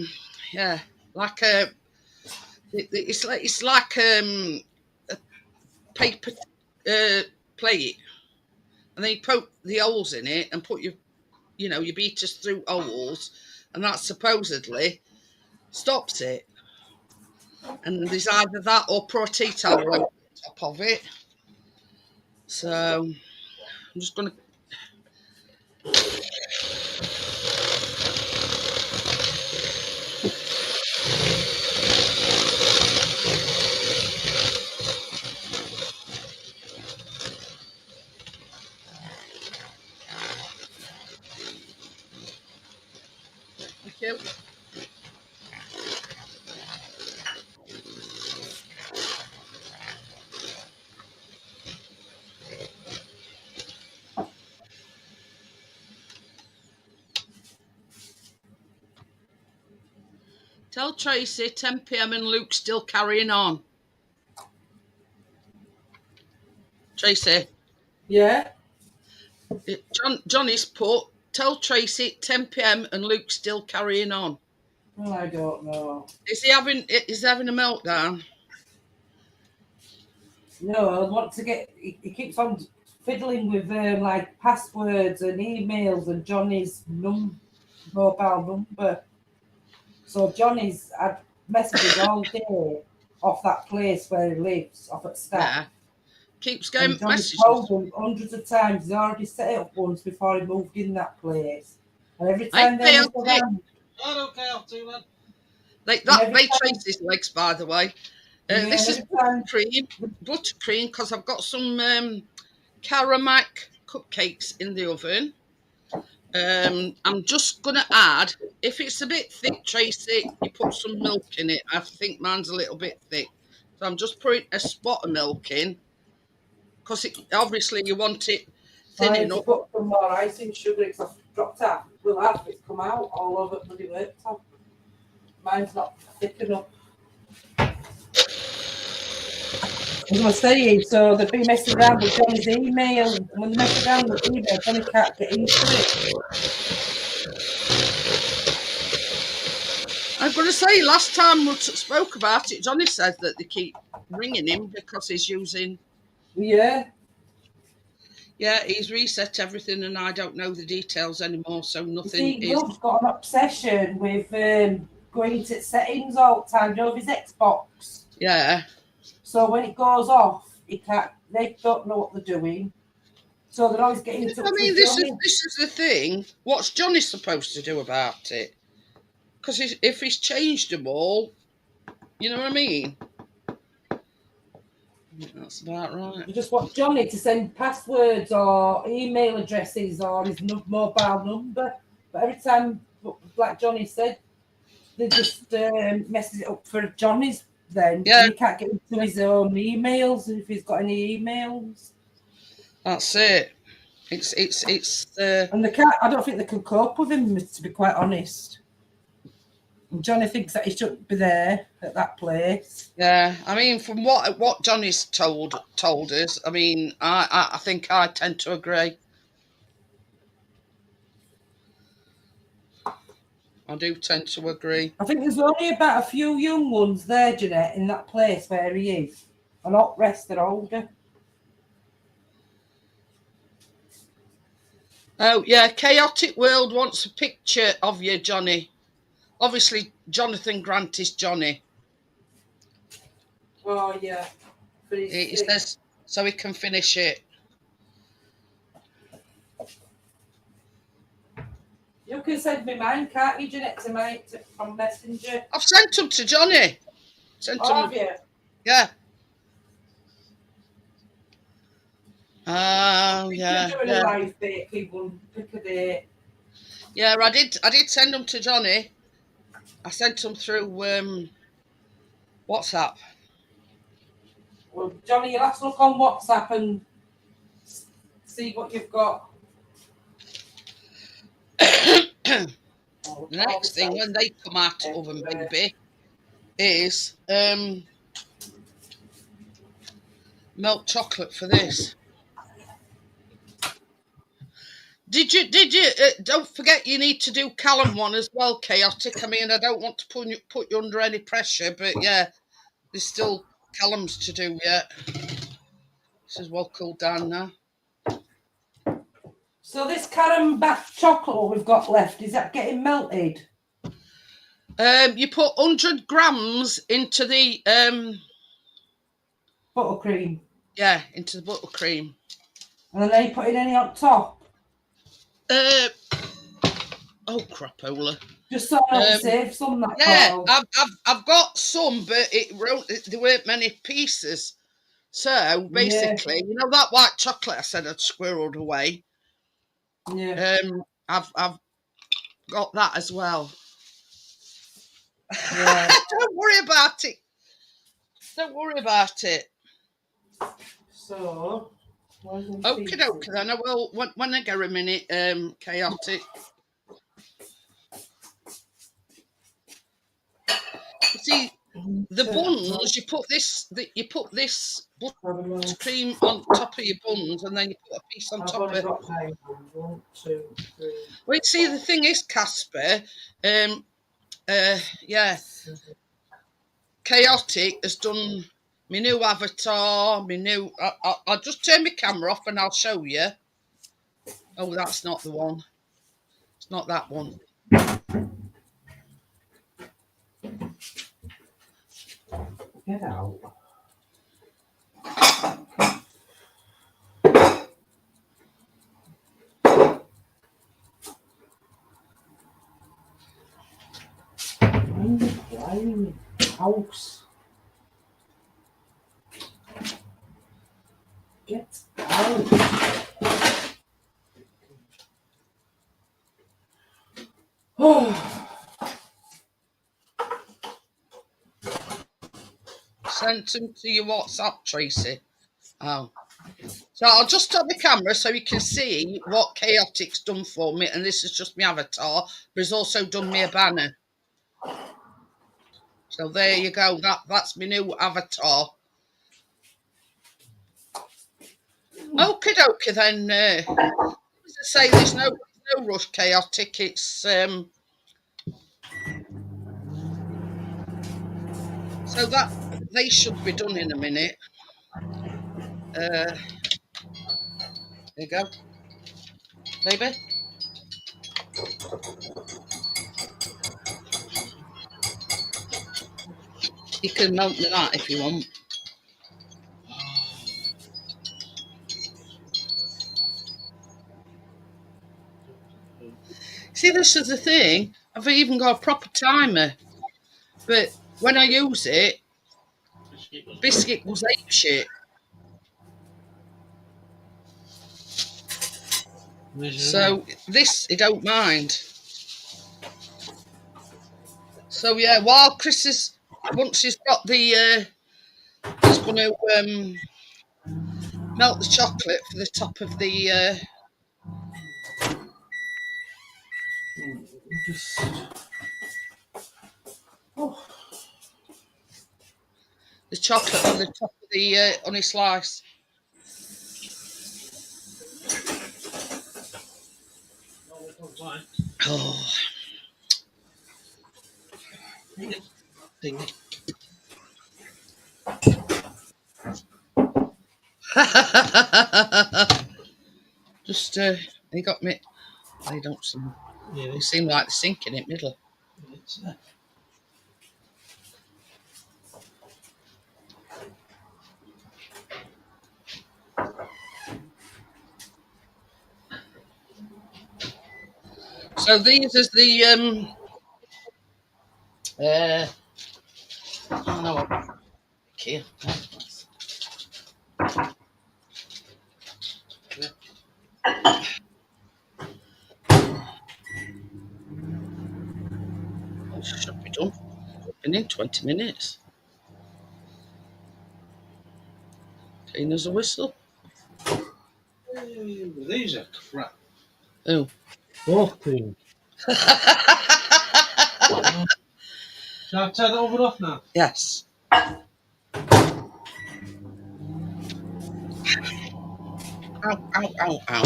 it's like a paper plate, and then you poke the holes in it and put your beaters through holes, and that supposedly stops it. And there's either that or pour a tea towel on top of it. So I'm just gonna. Thank you. Tell Tracy 10 p.m. and Luke's still carrying on. Tracy. Yeah. Johnny's put, tell Tracy 10 p.m. and Luke's still carrying on. Oh, I don't know. Is he having a meltdown? No, I want to get. He keeps on fiddling with like passwords and emails and Johnny's mobile number. So Johnny's had messages all day off that place where he lives, off at Stack. Yeah. Keeps getting Johnny messages. told him hundreds of times. He's already set it up once before he moved in that place. And every time they mess around, I don't care too much. Like that made Tracy's legs, by the way. This is buttercream, because I've got some Caramac Cupcakes in the oven. I'm just going to add, if it's a bit thick, Tracy, you put some milk in it. I think mine's a little bit thick. So I'm just putting a spot of milk in, because obviously you want it thin enough. Put some more icing sugar because I've dropped out. We'll have it come out all over the bloody worktop. Mine's not thick enough. I was going to say, so they've been messing around with Johnny's email. And when they mess around with email, Johnny can't get into it. I'm going to say, last time we spoke about it, Johnny said that they keep ringing him because he's using... Yeah. Yeah, he's reset everything and I don't know the details anymore, so nothing He's got an obsession with going to settings all the time, you know, his Xbox. Yeah. So when it goes off, they don't know what they're doing. So they're always getting into this is the thing. What's Johnny supposed to do about it? Because if he's changed them all, you know what I mean? That's about right. You just want Johnny to send passwords or email addresses or his mobile number. But every time, like Johnny said, they just messes it up for Johnny's then. Yeah. He can't get into his own emails if he's got any emails. That's it. It's and they can't, I don't think they can cope with him, to be quite honest. And Johnny thinks that he shouldn't be there at that place. Yeah, I mean, from what Johnny's told us, I mean, I think I tend to agree. I do tend to agree. I think there's only about a few young ones there, Jeanette, in that place where he is. And all the rest are older. Oh, yeah, Chaotic World wants a picture of you, Johnny. Obviously, Jonathan Grant is Johnny. Oh, yeah. He says so he can finish it. You can send me mine, can't you, Jeanette, from Messenger? I've sent them to Johnny. Have you? Yeah. Oh, yeah. You're doing a live baking one, pick a day. Yeah, I did send them to Johnny. I sent them through WhatsApp. Well, Johnny, you'll have to look on WhatsApp and see what you've got. The next thing when they come out of oven, baby, is milk chocolate for this. Did you? Don't forget you need to do Callum one as well, Chaotic. I mean, I don't want to put you under any pressure, but yeah, there's still Callum's to do yet. This is well cooled down now. So this Caramac chocolate we've got left, is that getting melted? You put 100 grams into the buttercream. Yeah, into the buttercream. And then are you putting any on top? Oh crapola! Just so I save some. That yeah, I've got some, but there weren't many pieces. So basically, you know that white chocolate I said I'd squirreled away. Yeah. I've got that as well. Yeah. Don't worry about it. Don't worry about it. So. Okay, then I will when I get a minute. Chaotic. See, the buns, you put this buttercream on top of your buns, and then you put a piece on top of it. One, two, three. Wait, see, the thing is, Casper, yeah, Chaotic has done my new avatar, my new. I'll just turn my camera off and I'll show you. Oh, that's not the one. It's not that one. Get out. House. Get out. Oh. Sent them to your WhatsApp, Tracy. Oh. So I'll just stop the camera so you can see what Chaotic's done for me. And this is just my avatar, but he's also done me a banner. So there you go. That's my new avatar. Okie dokie then. As I say, there's no rush, Chaotic. It's so that they should be done in a minute. There you go, baby. You can melt me that if you want. See, this is the thing. I've even got a proper timer, but when I use it, Biscuit was ape shit. So this, he don't mind. So yeah, while Chris is, once he's got the, he's going to melt the chocolate for the top of the. Just. Oh. The chocolate on the top of the honey slice. Oh. Just he got me. They don't seem. Yeah, they seem like they're sinking in the middle. So these is the oh no, here. Oh, should be done. Been in 20 minutes. Clean as a whistle. These are crap. Oh. Walking. Shall I turn the oven off now? Yes. Ow, ow, ow, ow.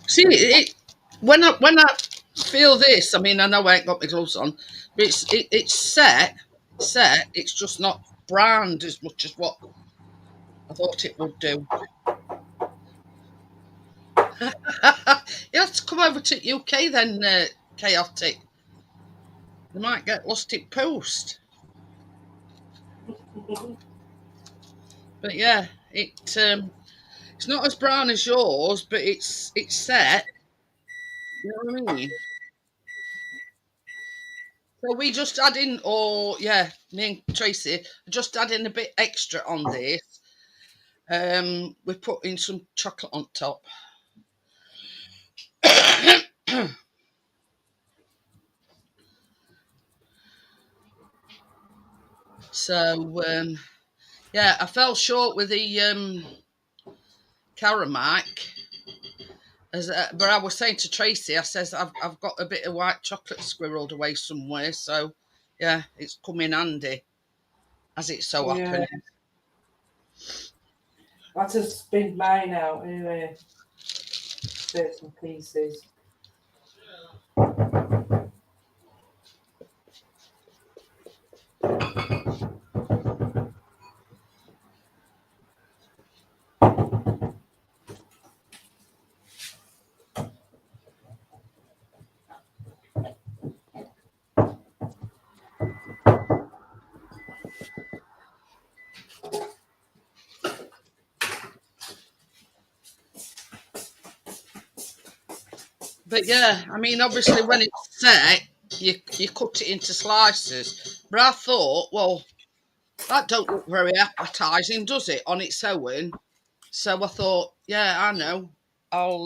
See, when I feel this, I mean, I know I ain't got my gloves on, but it's set. It's just not browned as much as what I thought it would do. You have to come over to UK then, Chaotic. They might get lost in post. But yeah, it's not as brown as yours, but it's set. You know what I mean? So we just add in, or yeah, me and Tracy just add in a bit extra on this. We put in some chocolate on top. So yeah, I fell short with the Caramac. But I was saying to Tracy, I says I've got a bit of white chocolate squirreled away somewhere, so yeah, it's come in handy, as it so happens. I just spin mine out anyway. Bits and pieces. But yeah, I mean, obviously when it's set, you cut it into slices. But I thought, well, that don't look very appetising, does it, on its own? So I thought, yeah, I know. I'll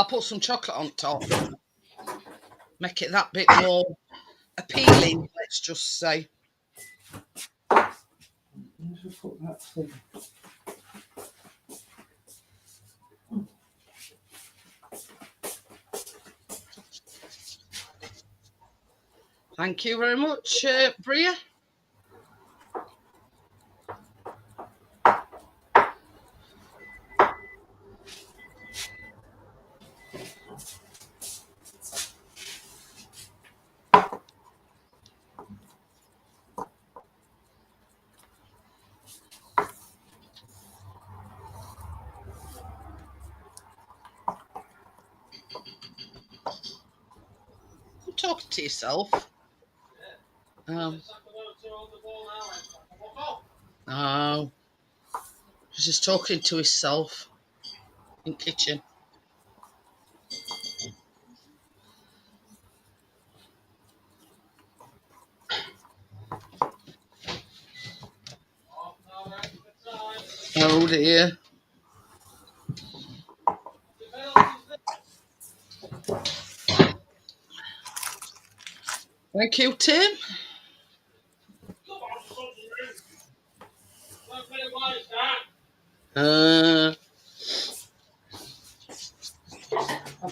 put some chocolate on top, make it that bit more appealing. Let's just say. Just put that thing. Thank you very much, Bria. You're talking to yourself. No, he's just talking to himself in the kitchen. Oh dear. Thank you, Tim. I've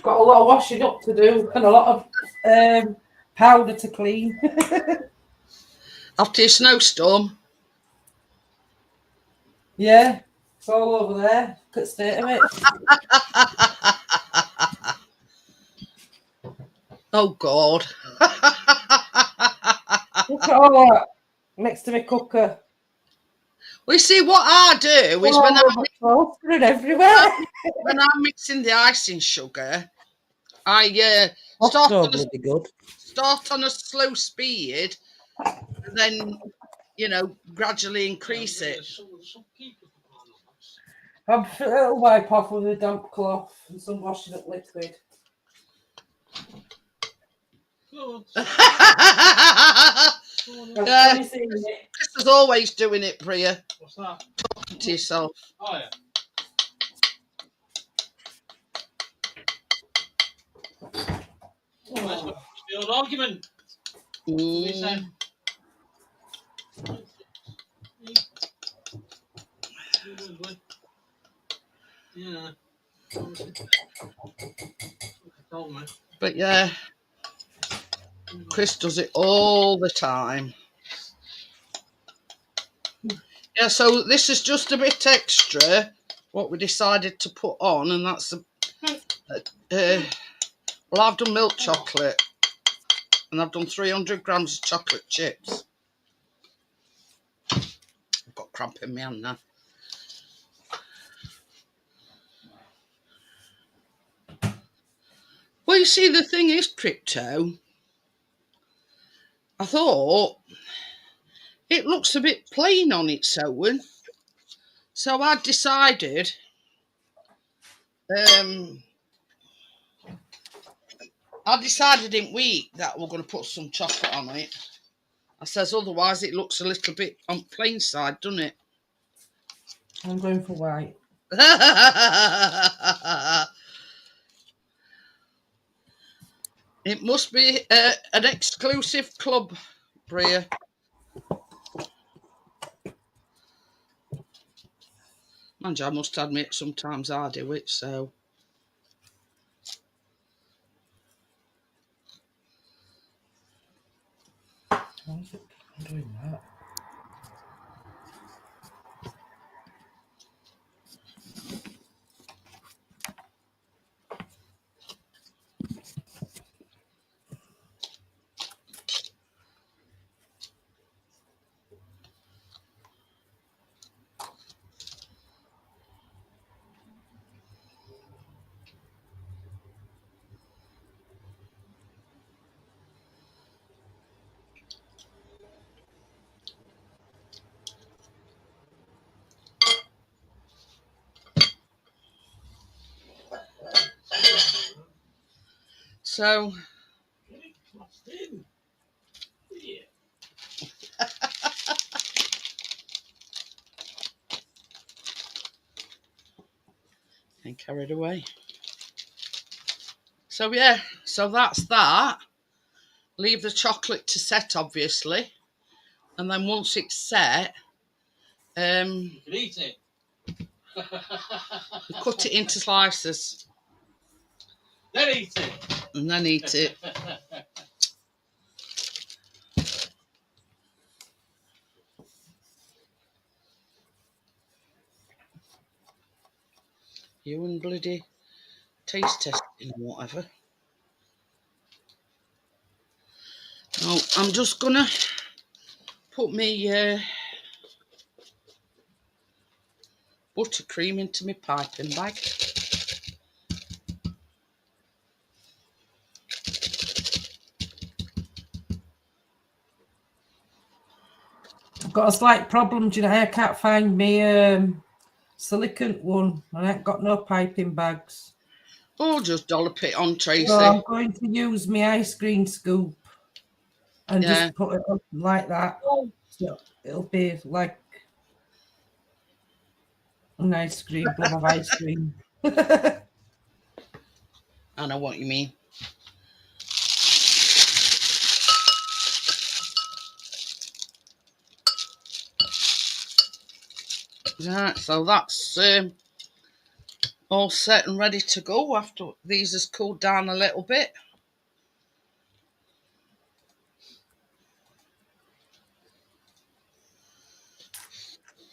got a lot of washing up to do and a lot of powder to clean. After your snowstorm. Yeah, it's all over there. Look at the state of it. Oh God. Look at all that next to my cooker. We see what I do is when everywhere. when I'm mixing the icing sugar, I That's so bloody good. start on a slow speed, and then gradually increase it. It'll wipe off with a damp cloth and some washing up liquid. Chris is always doing it, Bria. What's that? Talking to yourself. Oh yeah. Oh, that's the old argument. Yeah. But yeah, Chris does it all the time. Yeah, so this is just a bit extra what we decided to put on, and that's well, I've done milk chocolate, and I've done 300 grams of chocolate chips. I've got cramp in my hand now. Well, you see, the thing is, Crypto, I thought it looks a bit plain on its own, so I decided in week that we're going to put some chocolate on it. I says otherwise it looks a little bit on plain side, doesn't it? I'm going for white. It must be an exclusive club, Bria. Mind you, I must admit, sometimes I do it, so. Why is it doing that? So, and carried away. So yeah, so that's that. Leave the chocolate to set, obviously, and then once it's set, You can eat it. cut it into slices Then eat it. and then eat it. You and bloody taste testing or whatever. Oh, I'm just gonna put me buttercream into my piping bag. I've got a slight problem, do you know? I can't find my silicone one. I ain't got no piping bags. Oh, just dollop it on, Tracy. So I'm going to use my ice cream scoop and Yeah. just put it up like that. So it'll be like an ice cream, blob of ice cream. I know what you mean. Right, so that's all set and ready to go after these has cooled down a little bit.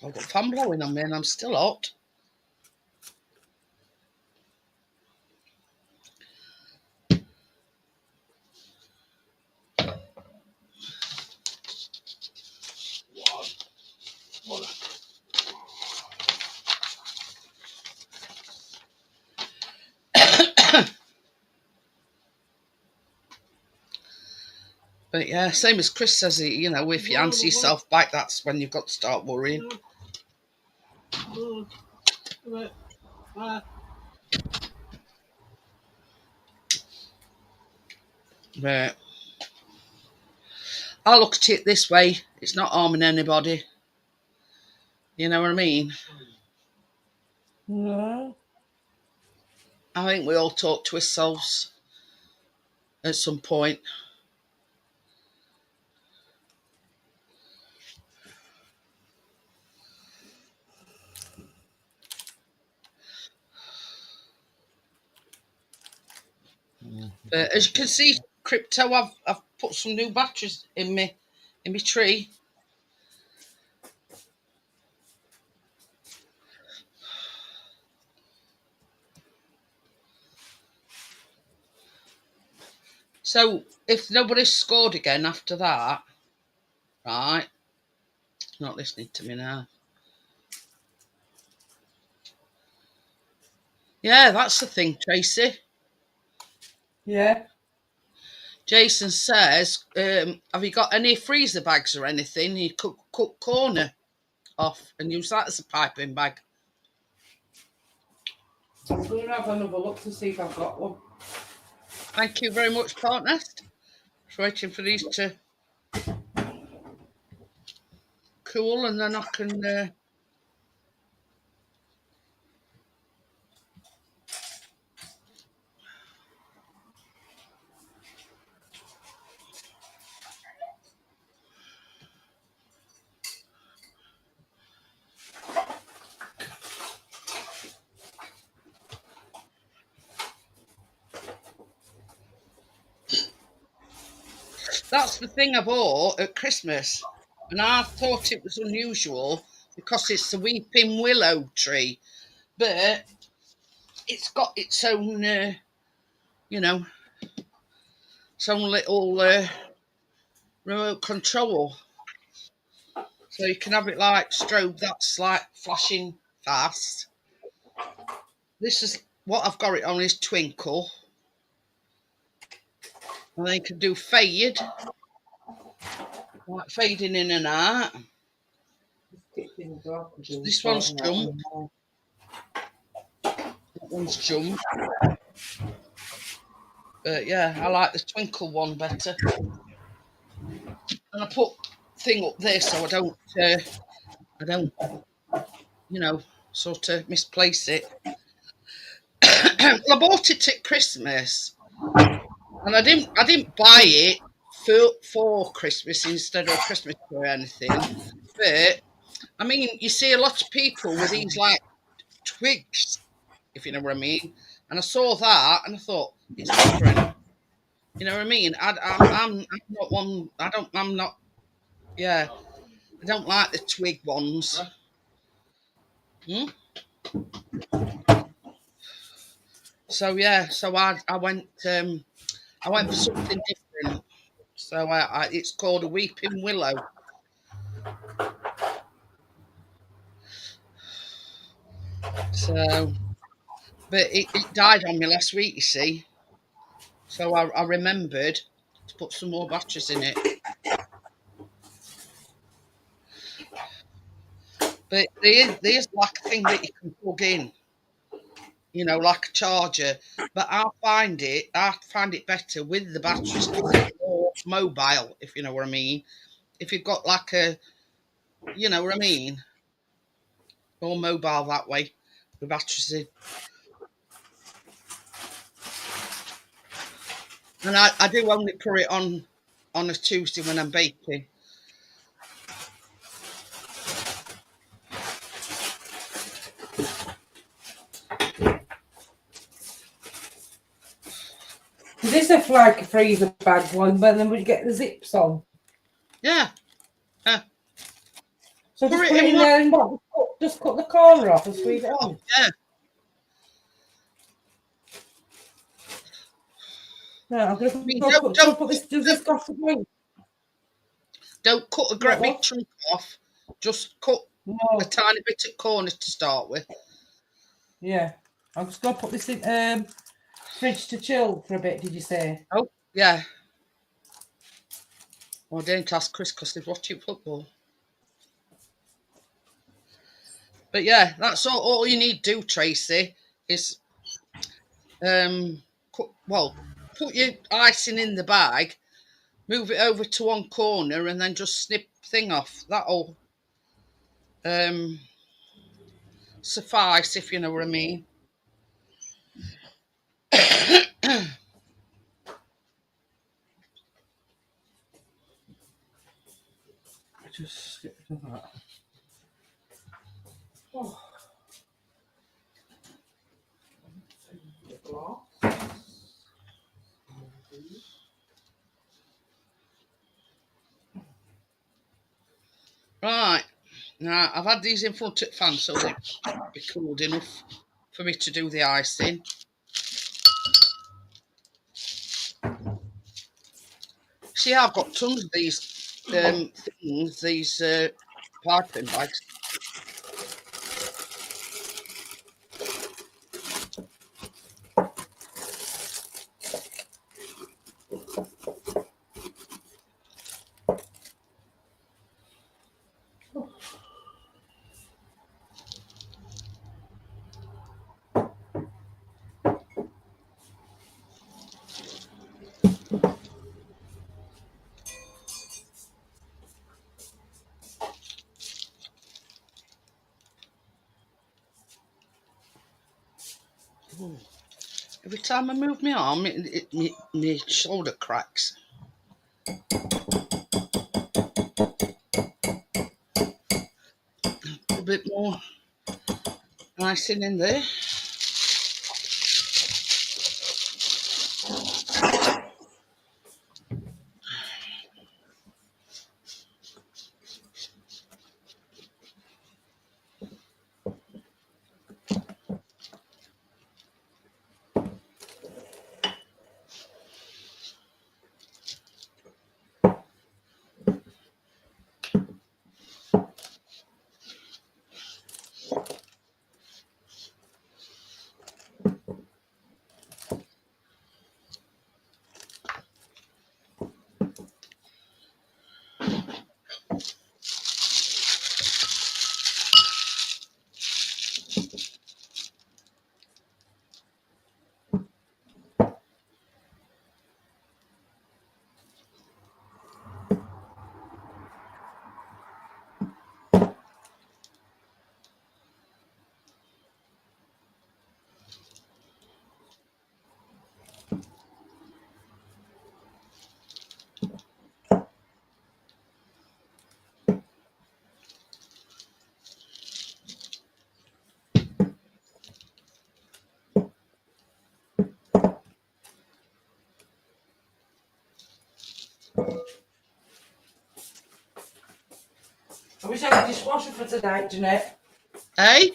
I've got fan blowing on me and I'm still hot. But yeah, same as Chris says, you know, if you answer yourself back, that's when you've got to start worrying. But I look at it this way, it's not harming anybody. You know what I mean? No. I think we all talk to ourselves at some point. But as you can see, Crypto, I've put some new batteries in my tree. So if nobody's scored again after that, right? Not listening to me now. Yeah, that's the thing, Tracy. Yeah. Jason says, have you got any freezer bags or anything? You could cut corner off and use that as a piping bag. I'm going to have another look to see if I've got one. Thank you very much, partner. Just waiting for these to cool and then I can... that's the thing I bought at Christmas, and I thought it was unusual because it's a weeping willow tree, but it's got its own, you know, its own little remote control, so you can have it like strobe that's like flashing fast. This is what I've got it on is twinkle, and then you can do fade, like fading in and out. This one's jump. That one's jump. But yeah, I like the twinkle one better. And I put thing up there so I don't, you know, sort of misplace it. Well, I bought it at Christmas, and I didn't buy it for Christmas instead of Christmas or anything. But I mean, you see a lot of people with these like twigs, if you know what I mean. And I saw that, and I thought it's different. You know what I mean? I'm not one. I'm not. Yeah, I don't like the twig ones. So yeah, so I went for something different. So it's called a weeping willow. So, but it died on me last week, you see. So I remembered to put some more batteries in it. But there's like a thing that you can plug in, you know, like a charger. But I find it better with the batteries because it's more mobile, if you know what I mean. If you've got like a, you know what I mean, more mobile that way, the batteries in. And I do only put it on a Tuesday when I'm baking. This is like a freezer bag one, but then we get the zips on. Yeah. So just put it in there and what? Just cut the corner off and squeeze it on. Yeah. No, I'm going to put this. Does this cost a drink? Don't cut a great big chunk off. Just cut a tiny bit at corners to start with. Yeah. I'm just going to put this in fridge to chill for a bit, did you say? Oh, yeah. Well, don't ask Chris because he's watching football. But yeah, that's all you need to do, Tracy, is put your icing in the bag, move it over to one corner, and then just snip thing off. That'll suffice, if you know what I mean. Just skip to that. Oh. Right, now I've had these in front of the fan so they'll be cooled enough for me to do the icing. See, I've got tons of these things, these piping bags. Every time I move my arm, my shoulder cracks. A bit more icing in there. wish I had a dishwasher for tonight, Jeanette. Hey?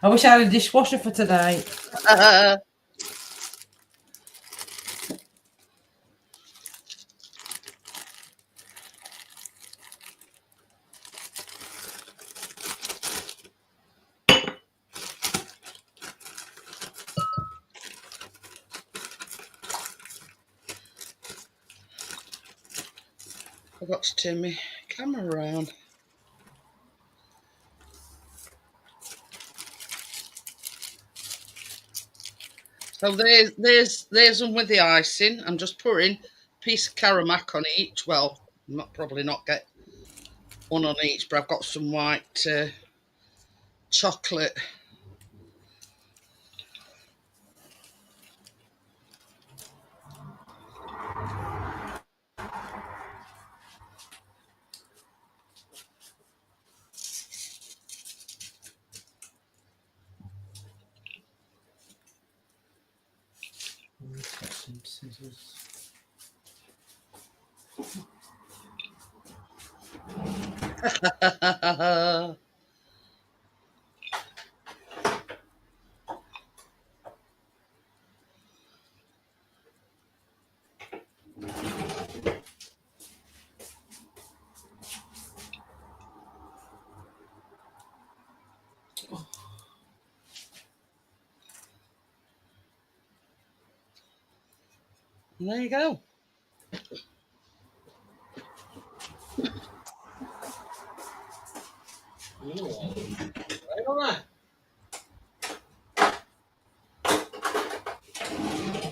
I wish I had a dishwasher for tonight. Forgot to turn my camera around. So there's them with the icing. I'm just pouring a piece of Caramac on each. Well, probably not get one on each, but I've got some white chocolate. Got some scissors. And there you go. Right on that.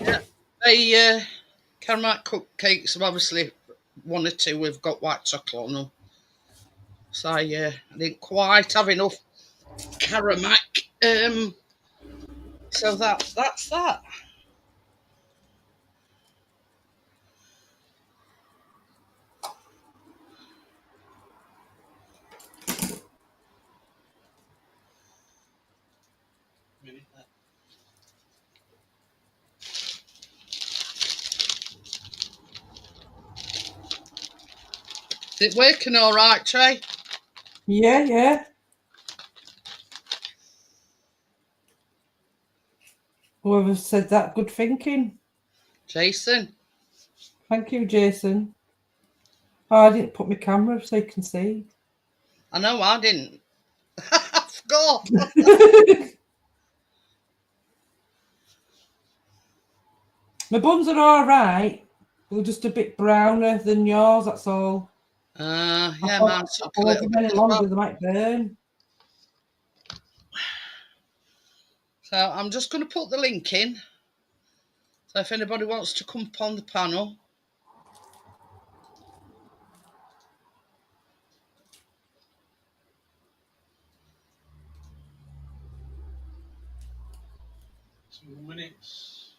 Yeah, they Caramac Cupcakes have obviously one or two have got white chocolate on them. So I didn't quite have enough Caramac. So that's that. Is it working all right, Trey? Yeah. Whoever said that, good thinking. Jason? Thank you, Jason. Oh, I didn't put my camera so you can see. I know I didn't. I forgot. My buns are all right. They're just a bit browner than yours, that's all. Yeah, I mine took a won't little give any bit. longer, they might burn. So I'm just going to put the link in. So if anybody wants to come upon the panel. Two minutes.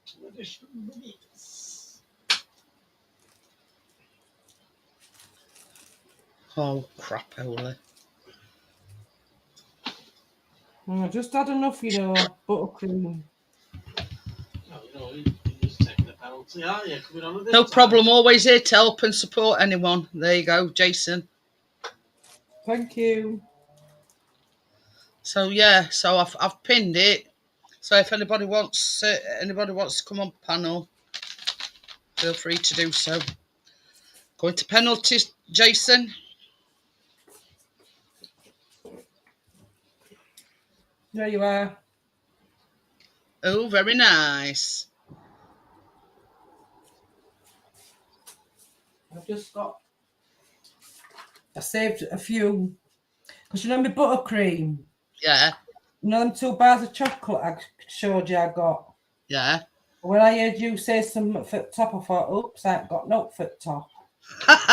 Two additional minutes. Oh, crap, Ola. I just had enough, buttercream. Oh, you're just taking the penalty, aren't you? Coming on at this No time. problem. Always here to help and support anyone. There you go, Jason. Thank you. So yeah, so I've pinned it. So if anybody wants to come on panel, feel free to do so. Going to penalties, Jason. There you are. Oh, very nice. I saved a few. Because my buttercream. Yeah, Them 2 bars of chocolate I showed you I got. yeah. When I heard you say something for the top, I thought, oops, I ain't got no for the top.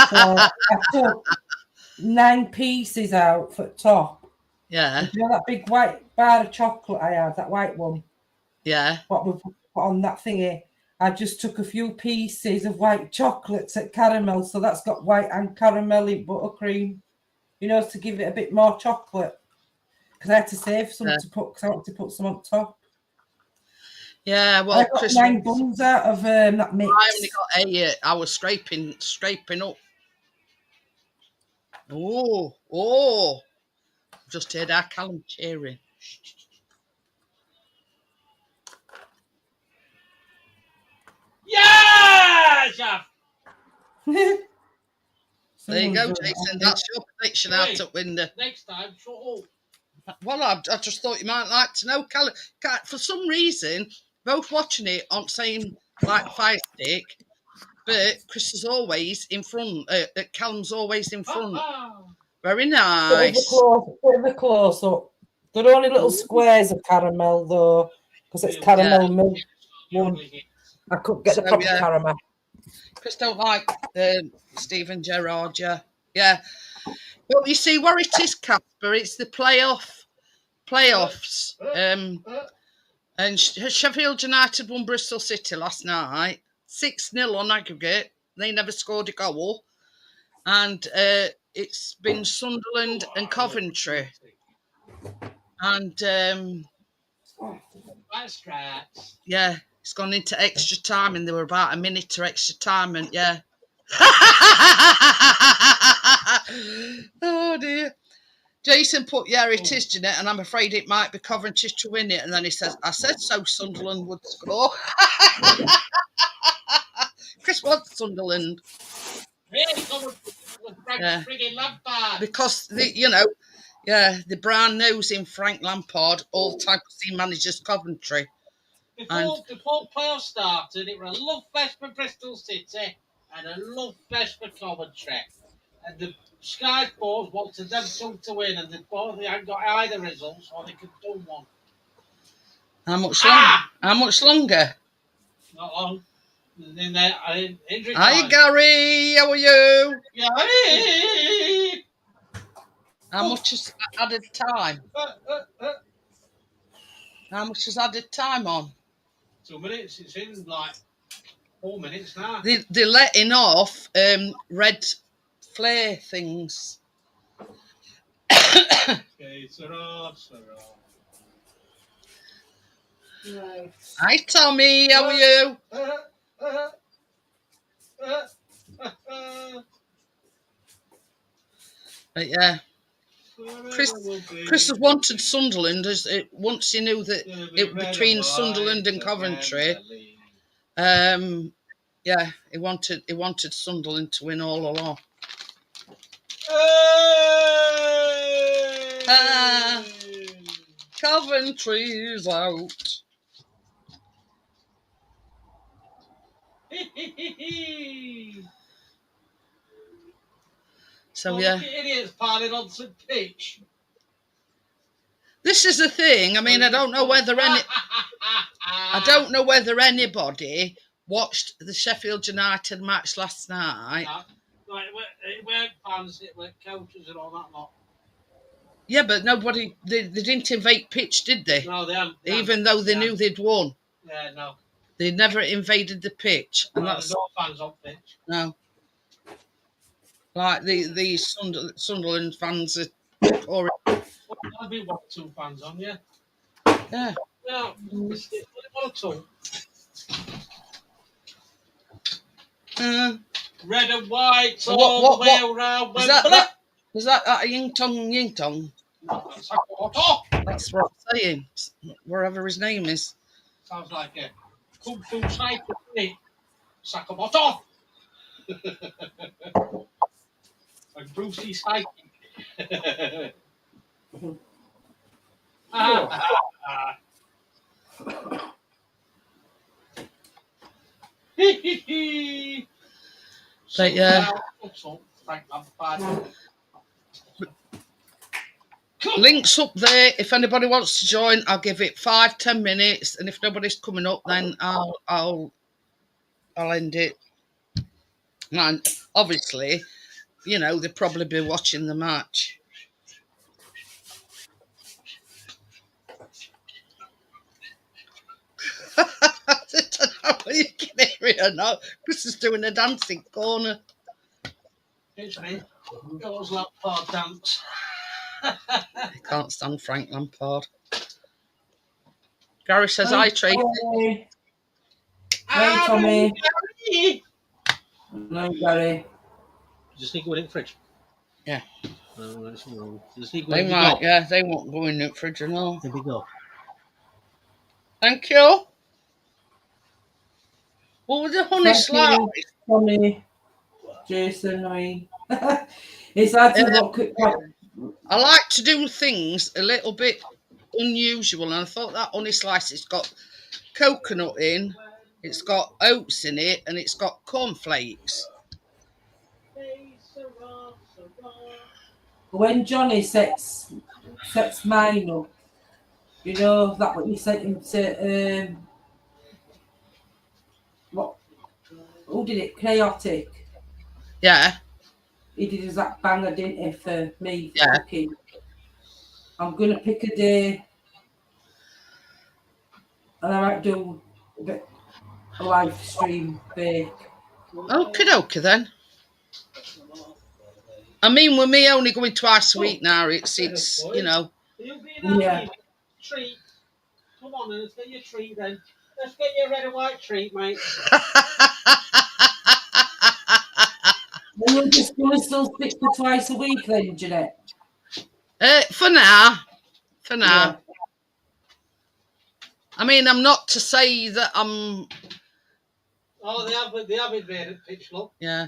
So I took 9 pieces out for the top. Yeah, And that big white bar of chocolate I had, that white one, yeah. what we put on that thingy, I just took a few pieces of white chocolate at caramel, so that's got white and caramelly buttercream, to give it a bit more chocolate. Because I had to save some to put, because I want to put some on top. Yeah, I well, got Chris, 9 buns out of that mix. I only got 8. I was scraping up. Oh! Just heard our Callum cheering. Yeah, chef. There you go, Someone's Jason. That's your prediction out at window. Next time, shut up. Well, I just thought you might like to know, Callum. For some reason, both watching it on same like fire stick, but Chris is always in front. Callum's always in front. Very nice. Bit of a close up. They're only little squares of caramel though, because it's caramel milk one. I couldn't get the proper caramel. Chris don't like Stephen Gerrard, yeah. Well, you see where it is, Casper. It's the playoffs. And Sheffield United won Bristol City last night, 6-0 on aggregate. They never scored a goal, and it's been Sunderland and Coventry, and yeah, it's gone into extra time, and they were about a minute to extra time, and yeah. Oh dear. Jason put, yeah, it is, Jeanette, and I'm afraid it might be Coventry to win it. And then he says, I said so, Sunderland would score. Chris wants Sunderland. Yeah. Because, the brown nose in Frank Lampard, all-time he manages Coventry. Before playoffs started, it was a love fest for Bristol City and a love fest for Coventry. And the Sky Sports wanted them two to win, and they hadn't got either results, or they could do one. How much longer? Not long. Hi, Gary. How are you? Gary! How much is added time? How much has added time on? 2 minutes. It's in like 4 minutes now. They're letting off red flare things. Okay, Sarah. Nice. Hi, Tommy. How are you? But yeah, Chris has wanted Sunderland once he knew that it between Sunderland and Coventry. Yeah, he wanted Sunderland to win all along. Coventry's out. So yeah, idiots piling on some pitch. This is the thing. I mean, I don't know whether anybody watched the Sheffield United match last night. It weren't fans, it were coaches and all that lot. Yeah, but nobody. They didn't invade pitch, did they? No, they haven't. Even though they knew they'd won. Yeah, no. They never invaded the pitch, and that's no fans on pitch. No. Like the Sunderland fans are pouring. There'll be 1 or 2 fans on, yeah. Yeah. Yeah, 1 or 2. Red and white all the way around. Was that a ying tong? No, that's what I'm saying. Wherever his name is. Sounds like a kung fu cycle, isn't it? Sakamoto! Like Brucey cycling. But yeah. Links up there. If anybody wants to join, I'll give it 5-10 minutes, and if nobody's coming up, then I'll end it. And obviously, they'll probably be watching the match. I don't know if you can hear it or not. Chris is doing a dancing corner. It's me. Girls Lampard dance. I can't stand Frank Lampard. Gary says, "Hi, Tracy." Tommy. Ah, Tommy. Gary. No, Gary. Just need to go in the fridge. Yeah. No, that's wrong. Just need to go They in the might, go. yeah, they won't go in the fridge and all. There we go. Thank you. What was the honey Thank slice? you, Tommy. Jason, I mean. It's hard to look at. I like to do things a little bit unusual, and I thought that honey slice, it's got coconut in, it's got oats in it, and it's got cornflakes. When Johnny sets mine up, you know that what you sent him to what? Who did it? Chaotic. Yeah, He did his that banger, didn't he, for me Yeah. cooking. I'm gonna pick a day, and I might do a live stream bake. okie dokie then. I mean, with me only going twice a week now, it's you know. Yeah. Treat. Come on, then, let's get your treat then. Let's get your red and white treat, mate. Then you're just gonna still stick to twice a week, then, Jeanette. For now. Yeah. I mean, I'm not to say that I'm. Oh, they have it there at Pitch Look. Yeah,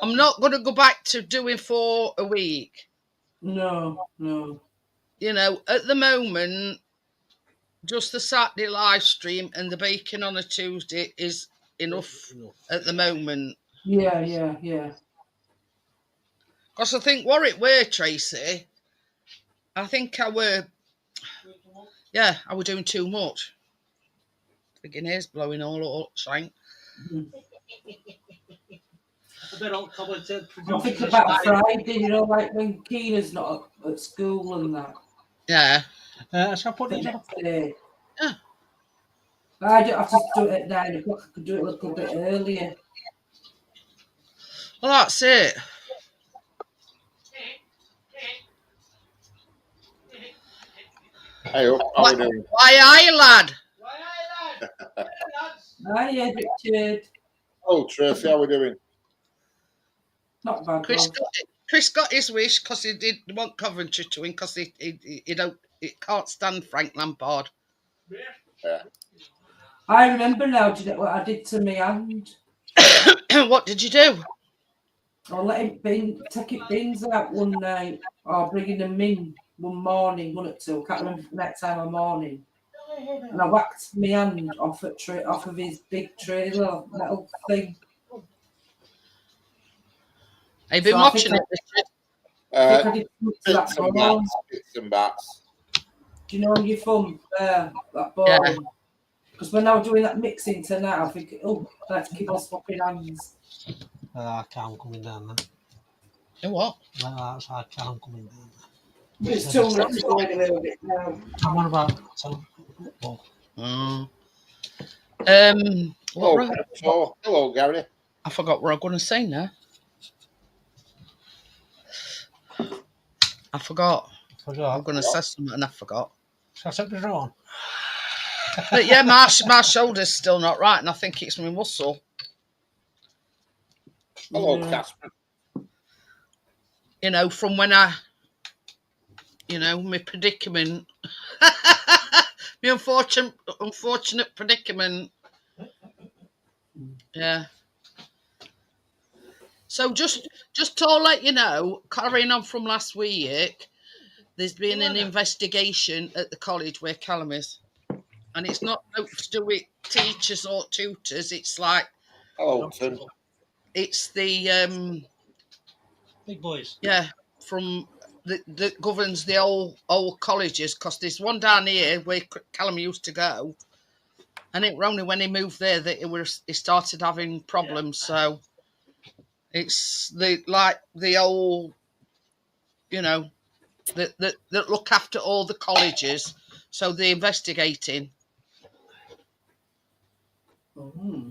I'm not going to go back to doing 4 a week. No. You know, at the moment, just the Saturday live stream and the baking on a Tuesday is enough at the moment. Yeah. Because I think what it were, Tracy, I think I were doing too much. Freaking hair's blowing all up, shank. I bet I'll come and I think about Friday, you know, like when Keena's not at school and that. Yeah. Shall I put it on? Yeah. I don't have to do it at 9 o'clock. I could do it a little bit earlier. Well, that's it. Hey, how are we doing? Why are you, lad? Hi, Richard. Oh, Tracy, how are we doing? Not bad. Chris got his wish because he did want Coventry to win because he can't stand Frank Lampard. Yeah. I remember now, Jeanette, what I did to my hand. What did you do? I let him take his bins out one night, or bringing them in one morning, one at 2. Can't remember the next time of morning. And I whacked my hand off of his big trailer metal thing. Have you been watching it? I think I did that ball. Bits and bats. Do you know your thumb there, that ball? Because when I was doing that mixing tonight, I think, I have to keep on swapping hands. I can't coming down there. You what? That's I can't coming down But it's still not going a little bit now. I'm on about Hello, Gary. I forgot what I'm going to say now. I forgot. I'm going to say something and I forgot. Shall I set the draw? But yeah, my shoulder's still not right, and I think it's my muscle. Hello, Casper. You know, from when my predicament, my unfortunate predicament. Yeah. So just to let you know, carrying on from last week, there's been an investigation at the college where Callum is. And it's not to do with teachers or tutors. It's like, Tim. It's the big boys. Yeah, from that governs the old colleges. Because there's one down here where Callum used to go, and it was only when he moved there that he started having problems. So it's the old, that look after all the colleges. So they're investigating. Mm-hmm.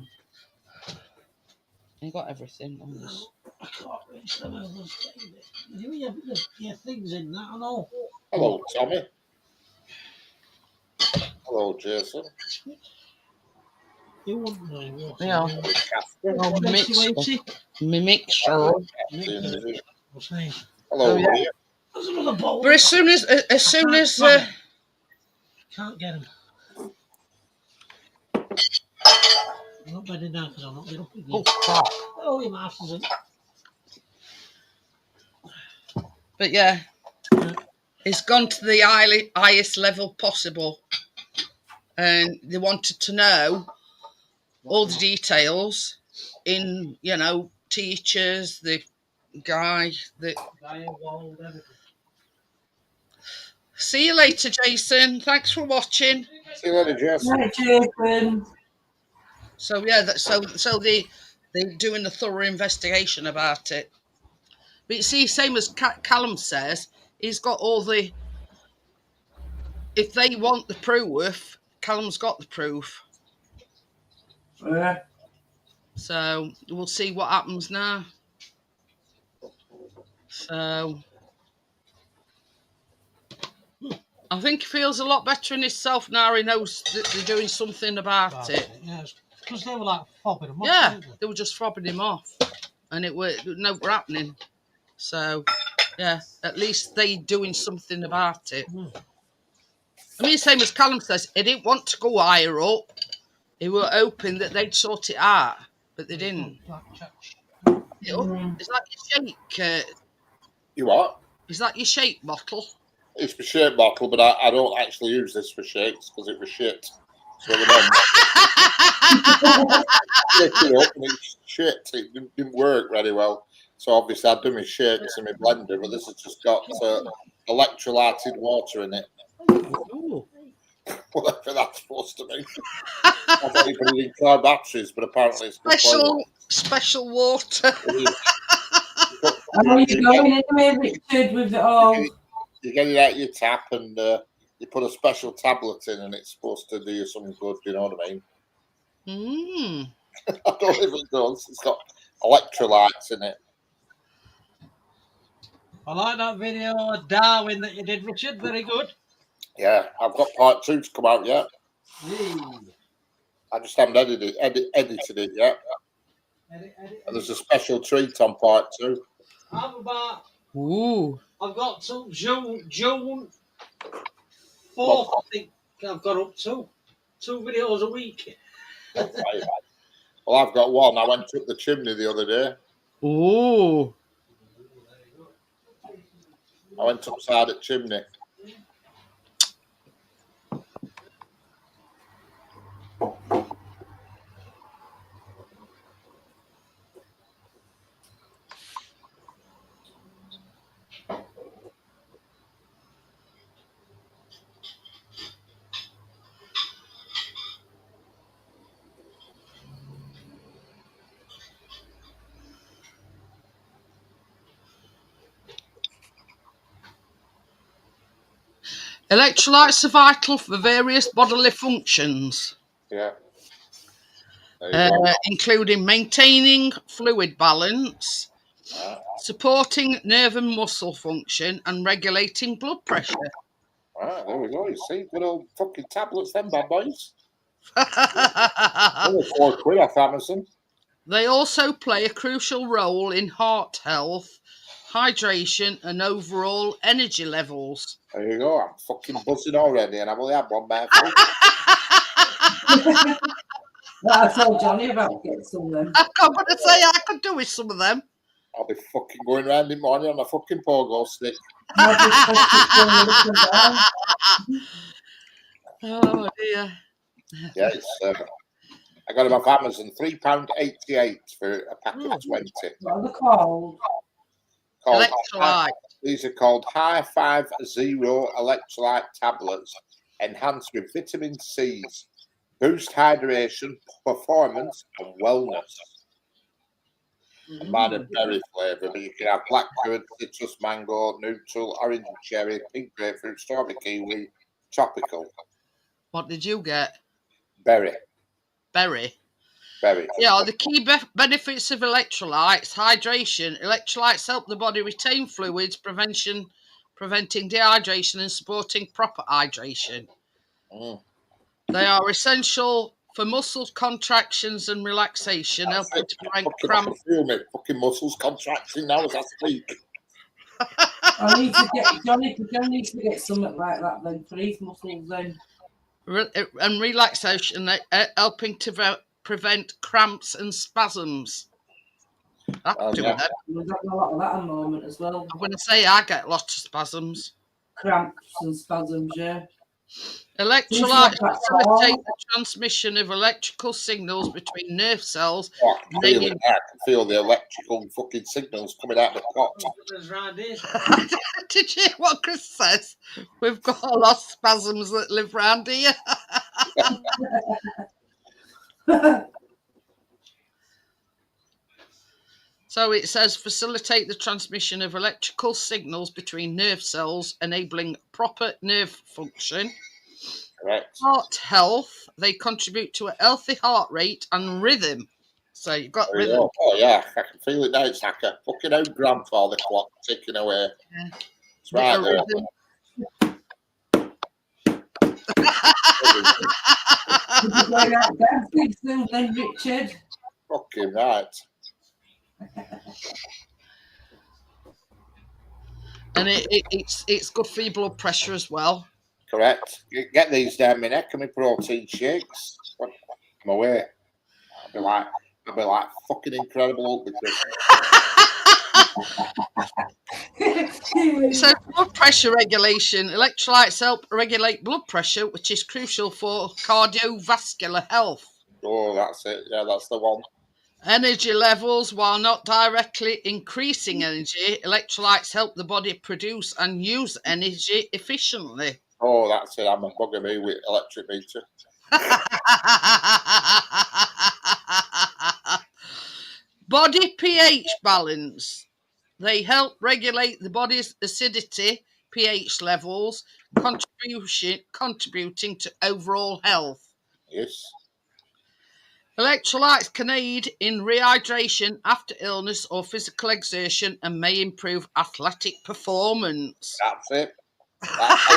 You got everything on this. I can't reach them. Your things in that and all. Hello, Tommy. Hello, Jason. You wouldn't know what. Yeah. Oh, Mixture. Mixture. Hello, Oh, yeah. Woody. There's another bowl. But as soon as Can't get him. I'm not bedding down because I'm not getting up again. oh fuck. Oh, your mouse isn't. But yeah, it's gone to the highest level possible, and they wanted to know all the details in, teachers, the guy that. See you later, Jason. Thanks for watching. See you later, Jason. Right, Jason. So yeah, so they're doing a thorough investigation about it. But you see, same as Callum says, he's got all the. If they want the proof, Callum's got the proof. Yeah. So we'll see what happens now. So I think he feels a lot better in himself now. He knows that they're doing something about it. Yeah, because they were like fobbing him off. Yeah, weren't they? they were just fobbing him off, and it were never happening. So yeah, at least they doing something about it. I mean, same as Callum says, he didn't want to go higher up. They were hoping that they'd sort it out, but they didn't. Is that your shake? You what? Is that your shake bottle? It's for shake bottle, but I don't actually use this for shakes because it was shit. So at the moment, picked it up and it's shit. It didn't work very well. So obviously I do my shakes in my blender, but this has just got electrolyted water in it. Ooh. Whatever that's supposed to mean. I thought you put it in car batteries, but apparently it's special water. I know you're going anyway, Richard, with it all. You get it out your tap and you put a special tablet in and it's supposed to do you some good, you know what I mean? I don't know if it does. It's got electrolytes in it. I like that video of Darwin that you did, Richard. Very good. Yeah, I've got part 2 to come out yet. I just haven't edited it yet. And there's a special treat on part 2. I've got till June 4th, I think I've got up to 2 videos a week. Well, I've got one. I went up the chimney the other day. Ooh. I went upside at chimney. Electrolytes are vital for various bodily functions. Yeah. Including maintaining fluid balance, supporting nerve and muscle function, and regulating blood pressure. Right, there we go. You see, good old fucking tablets, them bad boys. They £4 off Amazon. also play a crucial role in heart health, hydration, and overall energy levels. There you go. I'm fucking buzzing already, and I've only had one mouthful. I told Johnny about getting some of them. I'm going to say I could do with some of them. I'll be fucking going around in the morning on a fucking pogo stick. Oh dear. Yeah, it's, I got them off Amazon, £3.88 for a pack of 20. What are they called? These are called High 50 electrolyte tablets, enhanced with vitamin C's, boost hydration, performance, and wellness. And mine are berry flavour, but you can have blackcurrant, citrus, mango, neutral, orange and cherry, pink grapefruit, strawberry, kiwi, tropical. What did you get? Berry. Berry. Yeah, the key benefits of electrolytes: hydration. Electrolytes help the body retain fluids, preventing dehydration, and supporting proper hydration. They are essential for muscle contractions and relaxation, helping to prevent I cramp. can feel my fucking muscles contracting now as I speak. I need to get Johnny needs to get something like that then for his muscles then. And relaxation, helping to prevent cramps and spasms. I could do that. We've got a lot of that at the moment as well. I'm going to say I get lots of spasms. Cramps and spasms, yeah. Electrolytes facilitate the transmission of electrical signals between nerve cells. Oh, I can feel it. I can feel the electrical fucking signals coming out of the pot. Did you hear what Chris says? We've got a lot of spasms that live round here. So it says facilitate the transmission of electrical signals between nerve cells, enabling proper nerve function. Correct. Heart health. They contribute to a healthy heart rate and rhythm. So you've got rhythm. Oh yeah, I can feel it now. It's like a fucking old grandfather clock ticking away. Yeah. It's right there. Then Richard. Fucking right. And it's good for your blood pressure as well. Correct. Get these down my neck and my protein shakes. I'm away. I'll be like fucking incredible. So blood pressure regulation. Electrolytes help regulate blood pressure, which is crucial for cardiovascular health. Oh, that's it. Yeah, that's the one. Energy levels. While not directly increasing energy, electrolytes help the body produce and use energy efficiently. Oh, that's it. I'm a bugger me with electric meter. Body pH balance. They help regulate the body's acidity, pH levels, contributing to overall health. Yes. Electrolytes can aid in rehydration after illness or physical exertion and may improve athletic performance. That's it. That's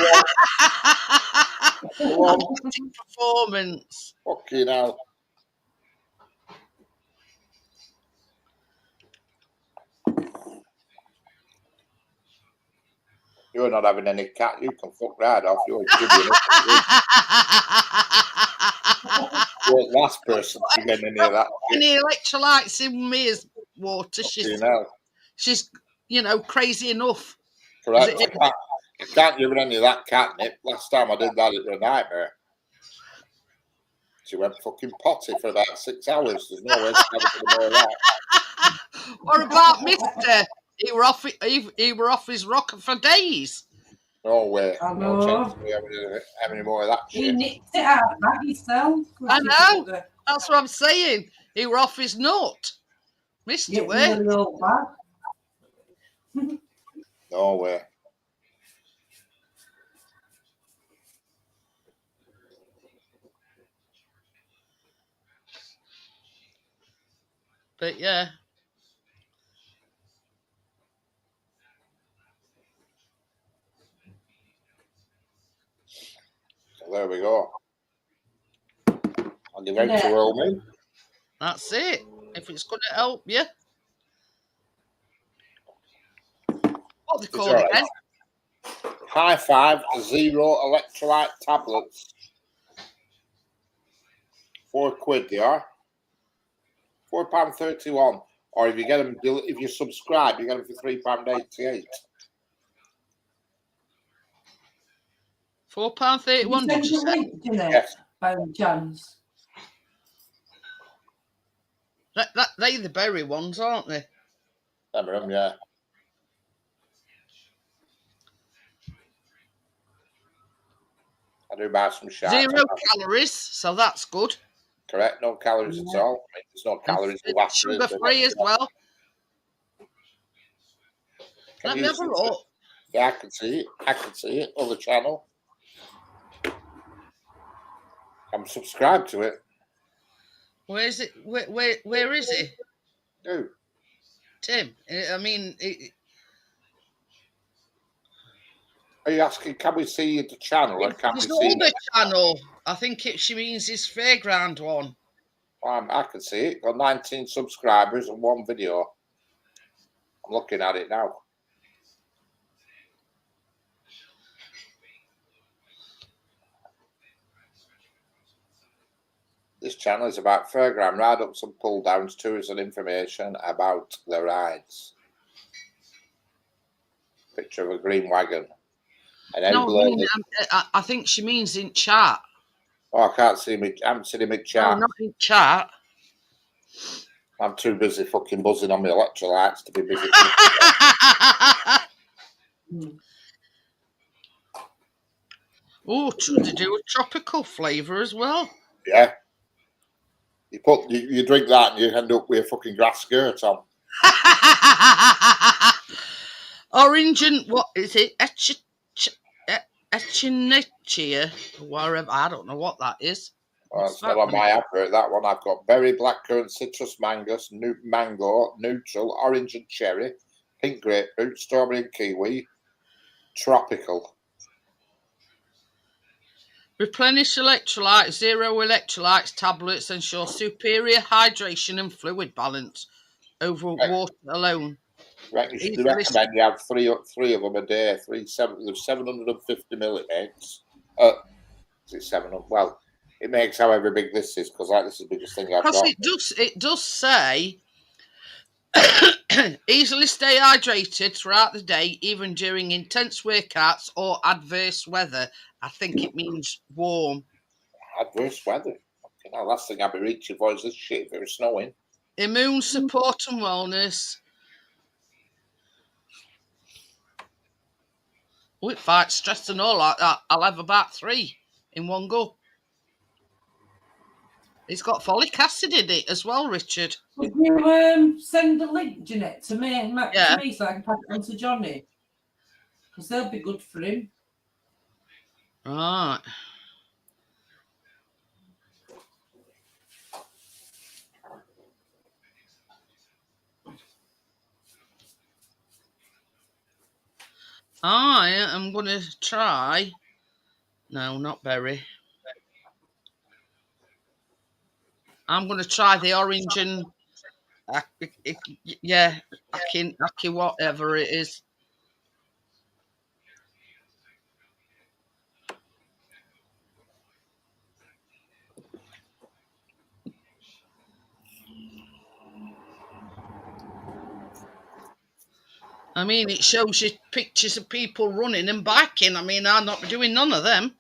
the one. Athletic performance. Fucking hell. You're not having any cat. You can fuck right off. You're the last person to get any of that. Any electrolytes in me is water. She's crazy enough. Correct. You can't give her any of that catnip. Last time I did that, it was a nightmare. She went fucking potty for about 6 hours. There's no way to have any more of that. What about Mister? He were off his rocker for days. No way. No chance of me having any more of that shit. He nicked it out back himself. I know. That's what I'm saying. He were off his nut. Mr. Way. No way. But yeah. So there we go. I'll give out to Romy. That's it. If it's going to help you. What they call it again? High Five Zero Electrolyte Tablets. £4 they are. £4.31. Or if you get them, if you subscribe, you get them for £3.88. £4.31. Did you say? Yes. By chance. They're the berry ones, aren't they? Them, yeah. I do buy some shots. 0 calories, so that's good. Correct, no calories at all. I mean, there's no calories in water. Sugar free as well. Let me have a look. Yeah, I can see it. Other channel. I'm subscribed to it. Where is it? Where is it? Who? Tim. I mean, are you asking? Can we see the channel? Or can we see the channel? I think she means his fairground one. I can see it. Got 19 subscribers and 1 video. I'm looking at it now. This channel is about fairground ride-ups and pull-downs, tours and information about the rides. Picture of a green wagon. No, I think she means in chat. Oh, I can't see me. I haven't seen him in chat. No, not in chat. I'm too busy fucking buzzing on my electrolytes to be busy. Oh, to do a tropical flavour as well. Yeah. You drink that and you end up with a fucking grass skirt on. Orange and what is it? Echinacea, wherever. I don't know what that is. Well, it's not on my advert, that one. I've got berry, blackcurrant, citrus, mango, neutral, orange and cherry, pink grapefruit, strawberry and kiwi, tropical. Replenish electrolytes, 0 electrolytes tablets ensure superior hydration and fluid balance over water alone. Right, you should recommend you have three of them a day. 750 millimetres. Is it 700? Well, it makes however big this is, because this is the biggest thing I've got. Because it does say easily stay hydrated throughout the day, even during intense workouts or adverse weather. I think it means warm. Adverse weather? Okay, now, last thing I'd be reaching for is this shit if it was snowing. Immune support and wellness. Oh, it fights stress and all like that. I'll have about 3 in one go. It's got folic acid in it as well, Richard. Would you send a link, Jeanette, to me so I can pass it on to Johnny? Because they'll be good for him. Right. I am going to try. No, not berry. I'm going to try the orange and Aki, whatever it is. I mean, it shows you pictures of people running and biking. I mean, I'm not doing none of them.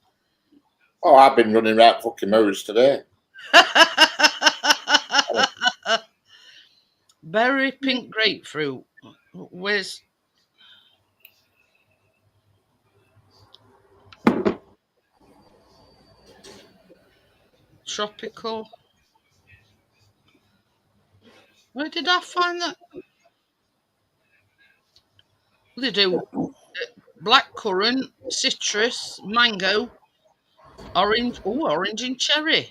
Oh, I've been running right fucking mirrors today. Berry pink grapefruit. Where's... Tropical. Where did I find that? They do blackcurrant, citrus, mango, orange. Oh, orange and cherry.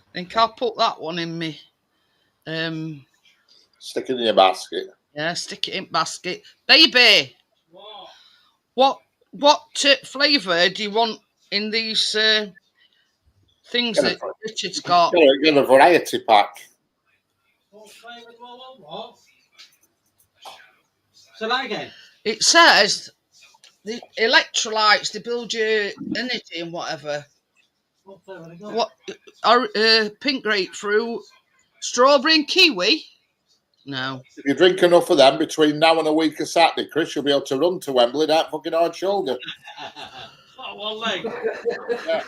I think I'll put that one in me. Stick it in your basket. Yeah, stick it in basket. Baby, what flavour do you want in these things that Richard's got? Get a variety pack. So that again. It says the electrolytes, they build your energy and whatever. What? Pink grapefruit, strawberry and kiwi. No. If you drink enough of them between now and a week of Saturday, Chris, you'll be able to run to Wembley that fucking hard shoulder. One leg. Yeah.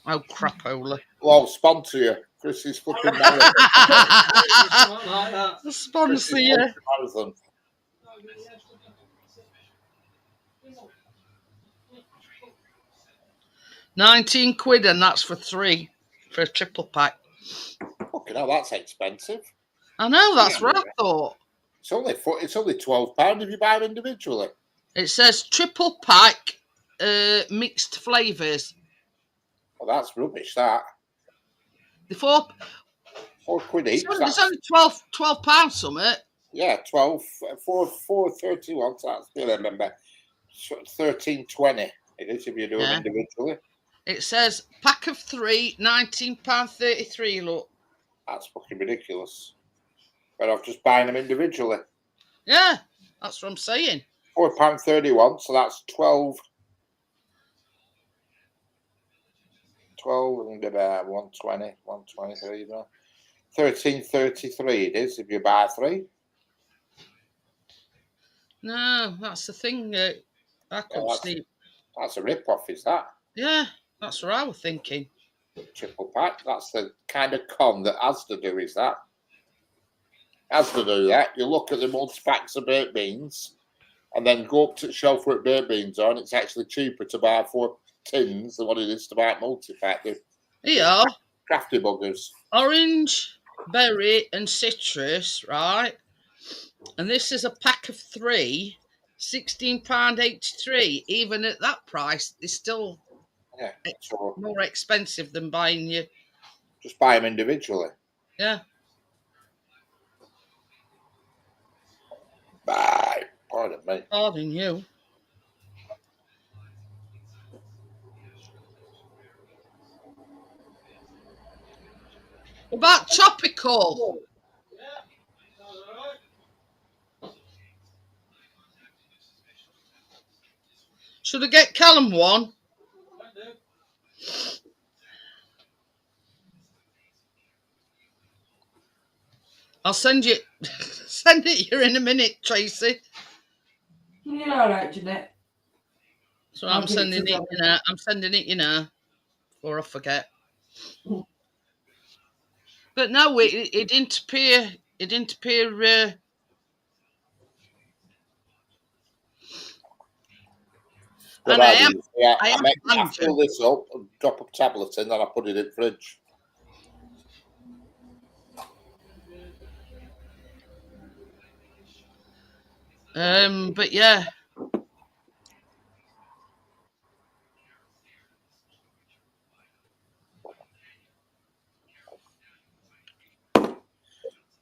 Oh, crapola. Well, I'll sponsor you. Chris is fucking married. Sponsor you. Marathon. £19 and that's for 3 for a triple pack. Fucking hell, that's expensive. I know, that's what I thought. It's only £12 if you buy them individually. It says triple pack, mixed flavours. Well, that's rubbish, that. The £4 each. It's only £12 something. Yeah, 4.31. So I still remember. 13.20. It is if you do Yeah. them individually. It says pack of 3, £19.33. Look. That's fucking ridiculous. But I'm just buying them individually. Yeah, that's what I'm saying. £4.31, so that's 12 and 120, 123, 13.33 it is if you buy 3. No, that's the thing. I couldn't see. That's a rip-off, is that? Yeah, that's what I was thinking. Triple pack. That's the kind of con that Asda do, is that? Asda do that. You look at the multi-packs of baked beans and then go up to the shelf where baked beans are, and it's actually cheaper to buy 4 tins than what it is to buy a multi-pack. Here, Crafty buggers. orange, berry, and citrus, right? And this is a pack of 3, £16.83. Even at that price, it's still more expensive than buying you. Just buy them individually. Yeah. Bye. Pardon me. Pardon you. What about tropical? Should I get Callum one? I'll send it here in a minute, Tracy. You're all right, Jeanette. So I'm sending it you now. I'm sending it you now before I forget. But no, it didn't appear. It didn't appear. And I fill this up and drop a tablet in, then I put it in the fridge. But yeah.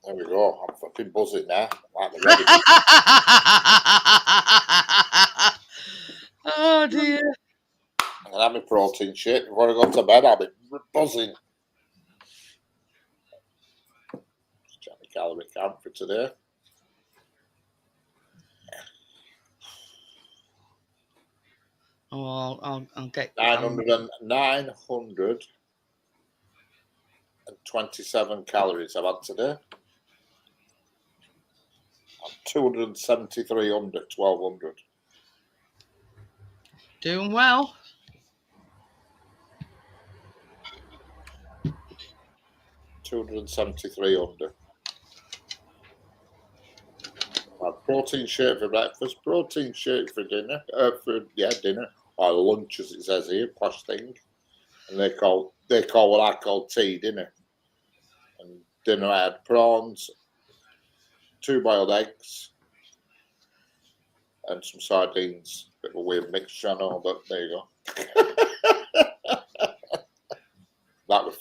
There we go. I'm fucking buzzing now. Like the ready. Oh dear. And have my protein shake before I go to bed. I'll be buzzing. Just check my calorie count for today. Oh, I'll get 927 calories I've had today. I'm 273 under 1200. Doing well. $273 under. Protein shake for breakfast, protein shake for dinner, dinner or lunch as it says here, posh thing. And they call what I call tea dinner. And dinner I had prawns, 2 boiled eggs, and some sardines. Bit of a weird mixture, I know, but there you go. That was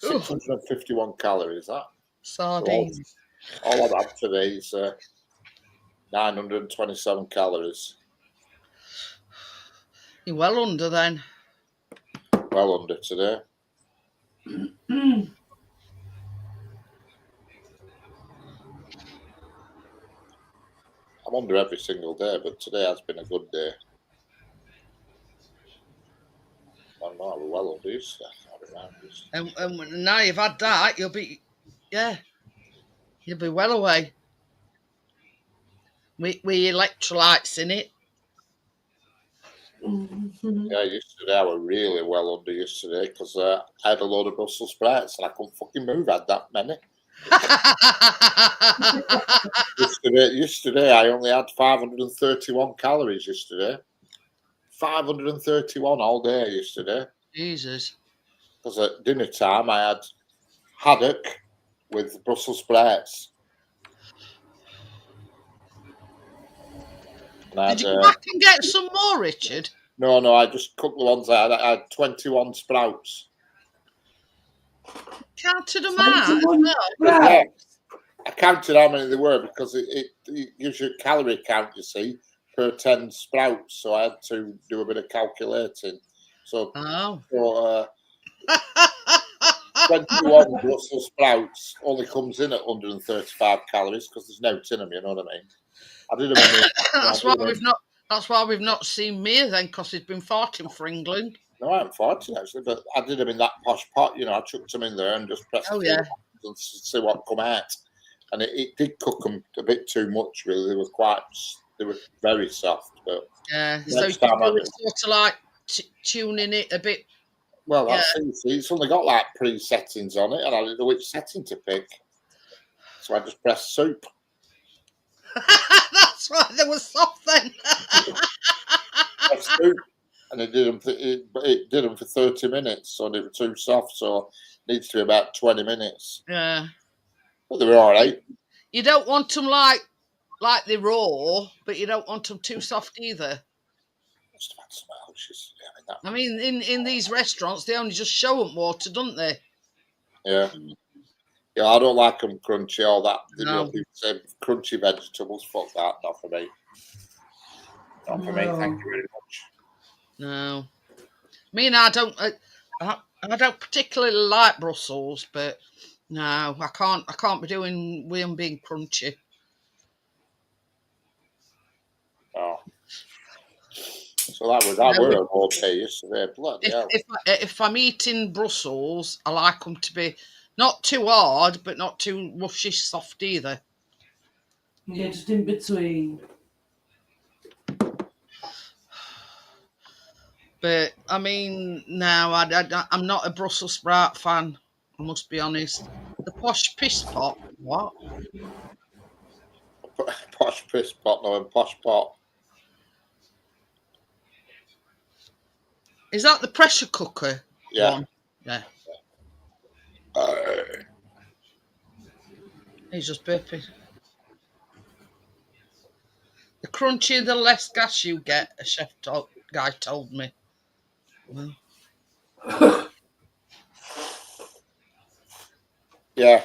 651 calories. That sardines. All I've had today is 927 calories. You're well under then. Well under today. I'm under every single day, but today has been a good day. I know, we're well under this. And now you've had that, you'll be well away. With electrolytes in it. Yeah, yesterday I was really well under yesterday because I had a load of Brussels sprouts and I couldn't fucking move. I had that many. yesterday I only had 531 calories yesterday. 531 all day yesterday. Jesus. Because at dinner time I had haddock with Brussels sprouts. Did you go back and get some more, Richard? No, I just cooked the ones I had. I had 21 sprouts. Counted them out? Yeah. I counted how many there were because it gives you a calorie count, you see. per 10 sprouts, so I had to do a bit of calculating. So, Oh. 21 Brussels sprouts only comes in at 135 calories because there's no tin in them, you know what I mean? I did them in the, That's why we've not seen Mia then, because he's been farting for England. No, I haven't farted actually, but I did them in that posh pot. You know, I chucked them in there and just pressed Oh, the yeah. and see what come out. And it did cook them a bit too much, really. They were very soft. But Yeah, so next you time do it sort of like tuning it a bit. well, that's it. See, it's only got like pre-settings on it, and I didn't know which setting to pick. So I just pressed soup. That's why they were soft then. Pressed soup. And it did them for 30 minutes, so they were too soft. So it needs to be about 20 minutes. Yeah. But they were all right. You don't want them like they're raw, but you don't want them too soft either. Must have had some Elshes. I mean, in these restaurants, they only just show them water, don't they? Yeah. Yeah, I don't like them crunchy, all that. No. You know, people say crunchy vegetables, fuck that, not for me. Not for me, thank you very much. No. I mean, I don't particularly like Brussels, but no, I can't be doing with them being crunchy. Oh. So that were an okay yesterday. Bloody hell. If I'm eating Brussels, I like them to be not too hard, but not too mushy soft either. Yeah, just in between. But I mean, no, I'm not a Brussels sprout fan. I must be honest. The posh piss pot, what? Posh piss pot, no, and posh pot. Is that the pressure cooker? Yeah. One? Yeah. He's just burping. The crunchier, the less gas you get, a chef guy told me. Well. Yeah.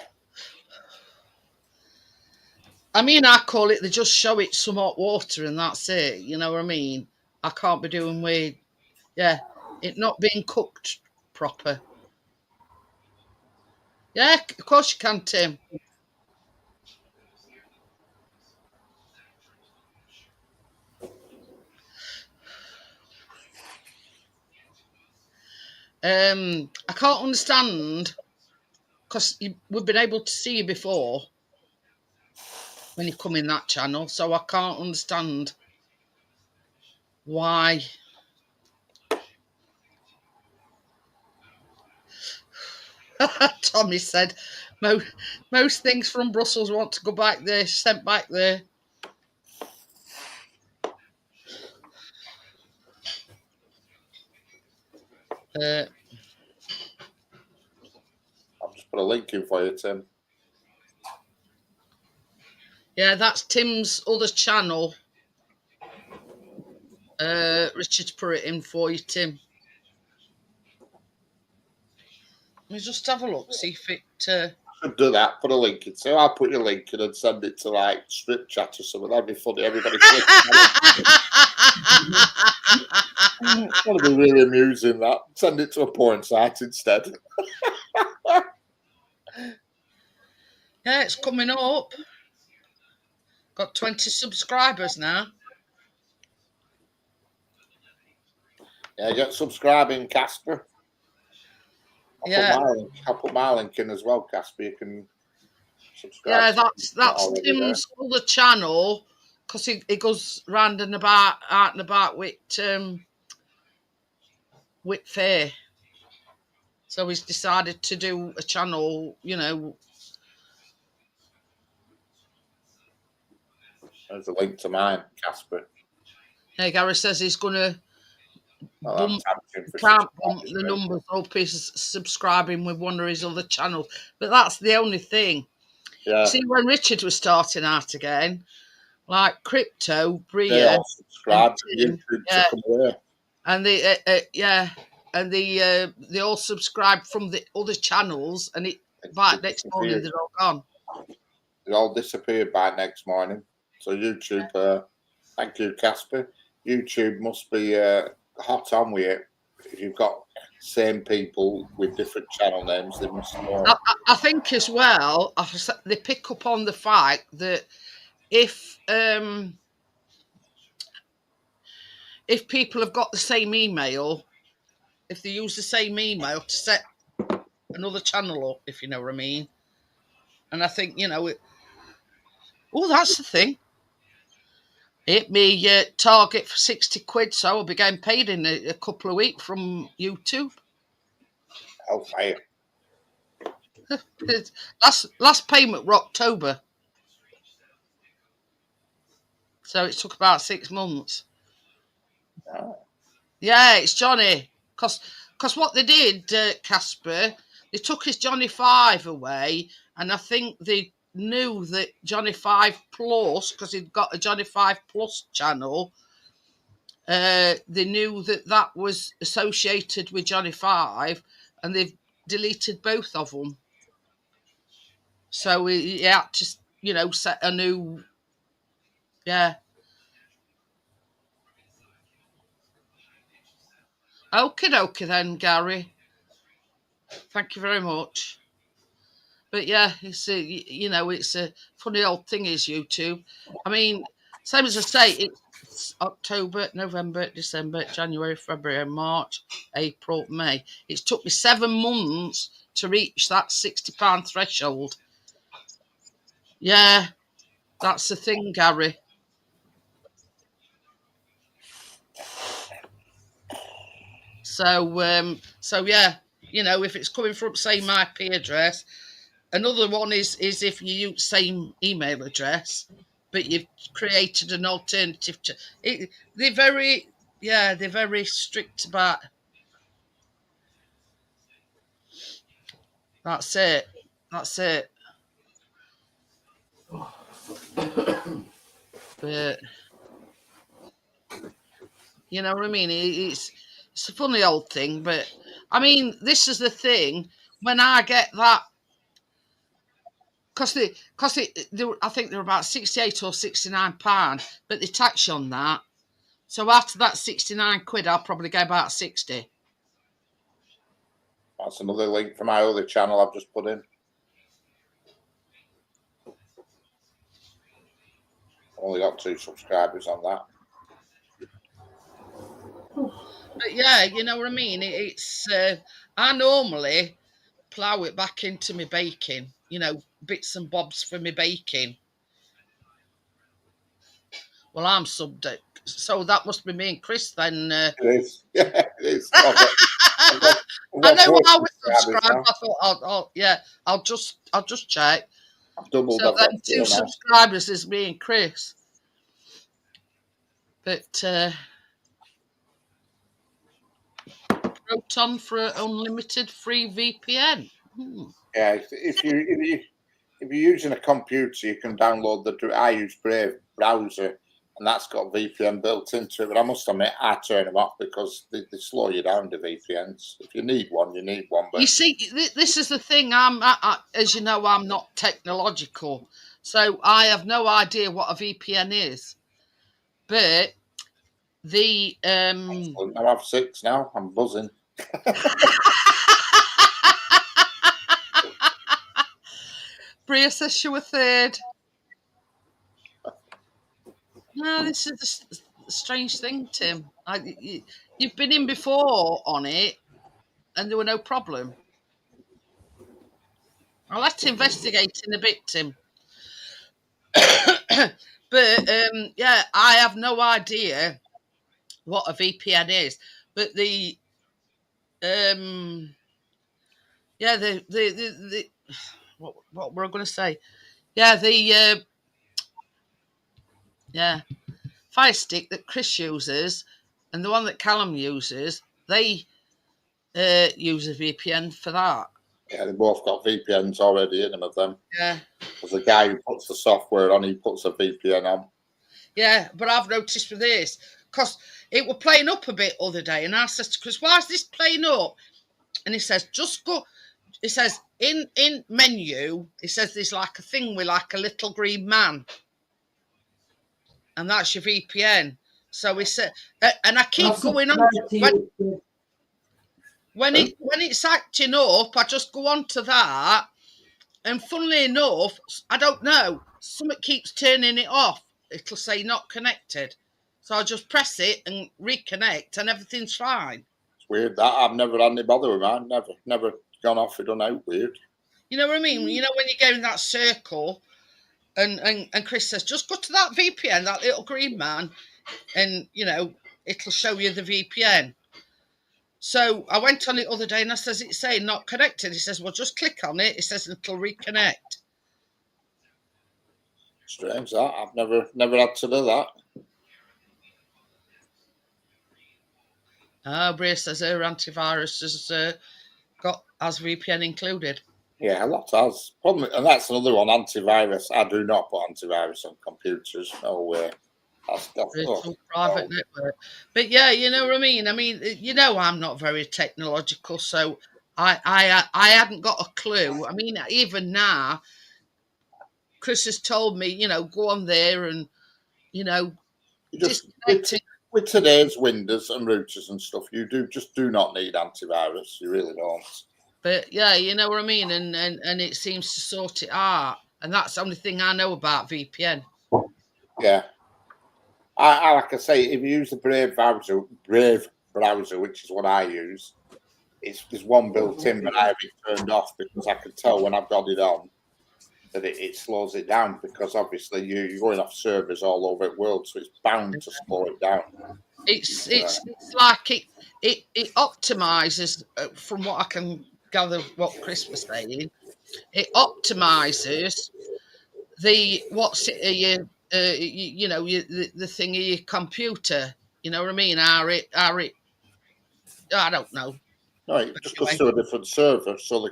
I mean, I call it, they just show it some hot water and that's it. You know what I mean? I can't be doing with, it not being cooked proper. Yeah, of course you can, Tim. I can't understand, because we've been able to see you before when you come in that channel, so I can't understand why. Tommy said most things from Brussels want to go back there, sent back there. I'll just put a link in for you, Tim. Yeah, that's Tim's other channel. Richard put it in for you, Tim. Let me just have a look, see if it... Should do that, put a link in. So I'll put your link in and send it to like Strip Chat or something. That'd be funny. Everybody clicks on it. That'd be really amusing, that. Send it to a porn site instead. Yeah, it's coming up. Got 20 subscribers now. Yeah, get subscribing, Casper. I'll put my link in as well, Casper. You can subscribe. Yeah, that's Tim's other channel, because he goes round and about, out and about with Fair. So he's decided to do a channel, you know. There's a link to mine, Casper. Hey, Gary says he's going to bump the numbers up. He's subscribing with one of his other channels. But that's the only thing. Yeah. See, when Richard was starting out again, like Crypto, Bria, they all subscribe to YouTube to come away. And they all subscribe from the other channels, and next morning they're all gone. They all disappeared by next morning. So YouTube Thank you, Casper. YouTube must be hot on with it. If you've got same people with different channel names, they must know. I think as well, they pick up on the fact that if people have got the same email, if they use the same email to set another channel up, if you know what I mean. And I think, that's the thing. Hit me target for 60 quid, so I'll be getting paid in a couple of weeks from YouTube. Hellfire. Last payment were October. So it took about 6 months. Oh. Yeah, it's Johnny. Because what they did, Casper, they took his Johnny 5 away, and I think they knew that Johnny 5 Plus, because he'd got a Johnny 5 Plus channel, they knew that was associated with Johnny 5, and they've deleted both of them. So he had to, set a new, yeah. Okie dokie then, Gary. Thank you very much. But yeah, it's a funny old thing is YouTube. I mean, same as I say, it's October, November, December, January, February, March, April, May. It's took me 7 months to reach that £60 threshold. Yeah, that's the thing, Gary. So yeah, if it's coming from, say, my IP address. Another one is if you use same email address, but you've created an alternative. They're very strict about. That's it. But you know what I mean? It's a funny old thing, but I mean, this is the thing. When I get that, because I think they're about 68 or 69 pound, but they tax you on that. So after that 69 quid, I'll probably get about 60. That's another link for my other channel I've just put in. Only got 2 subscribers on that. But yeah, you know what I mean? It's I normally plough it back into my baking, bits and bobs for my baking. Well, I'm subbed it. So that must be me and Chris then. It is. Yeah, it is. I know I was subscribed. I thought, I'll just check. I've doubled. So then 2 subscribers is me and Chris. But Proton for unlimited free VPN. Yeah, if you're using a computer, you can download I use Brave browser, and that's got VPN built into it. But I must admit, I turn them off because they slow you down, the VPNs. If you need one, you need one. But you see, this is the thing. As you know, I'm not technological, so I have no idea what a VPN is. But the I have 6 now. I'm buzzing. Bria says she was 3rd. No, this is a strange thing, Tim. You've been in before on it, and there were no problem. I'll have to investigate in a bit, Tim. But yeah, I have no idea what a VPN is. But the what were I going to say? Yeah, the Fire Stick that Chris uses and the one that Callum uses, they use a VPN for that. Yeah, they both got VPNs already in them of them. Yeah. There's a guy who puts the software on, he puts a VPN on. Yeah, but I've noticed with this, because it were playing up a bit other day, and I said to Chris, why is this playing up? And he says, just go. He says, in menu, he says there's like a thing with like a little green man. and that's your VPN. So we said, and I keep I'll going on subscribe to you. when it's acting up. I just go on to that, and funnily enough, I don't know, something keeps turning it off. It'll say not connected, so I just press it and reconnect, and everything's fine. It's weird that I've never had any bother with mine. Never gone off and done out. Weird. You know what I mean? You know when you go in that circle, and Chris says, just go to that VPN, that little green man, and it'll show you the VPN. So I went on it the other day and I says, it's saying not connected. He says, well, just click on it. It says it'll reconnect. Strange that. I've never had to do that. Bria says her antivirus has VPN included. Yeah, a lot has. Problem, and that's another one, antivirus. I do not put antivirus on computers. No way. That's Private network. But yeah, you know what I mean? I'm not very technological, so I hadn't got a clue. I mean, even now, Chris has told me, go on there and, with today's Windows and routers and stuff, you do not need antivirus. You really don't. But yeah, you know what I mean? And it seems to sort it out. And that's the only thing I know about VPN. Yeah. I like I say, if you use the Brave browser, which is what I use, there's one built in, but I have it turned off because I can tell when I've got it on that it slows it down, because obviously you're going off servers all over the world, so it's bound to slow it down. It's like it optimizes, from what I can gather what Chris was saying, it optimizes the the thing of your computer. You know what I mean? I don't know. No, it just goes to a different server, so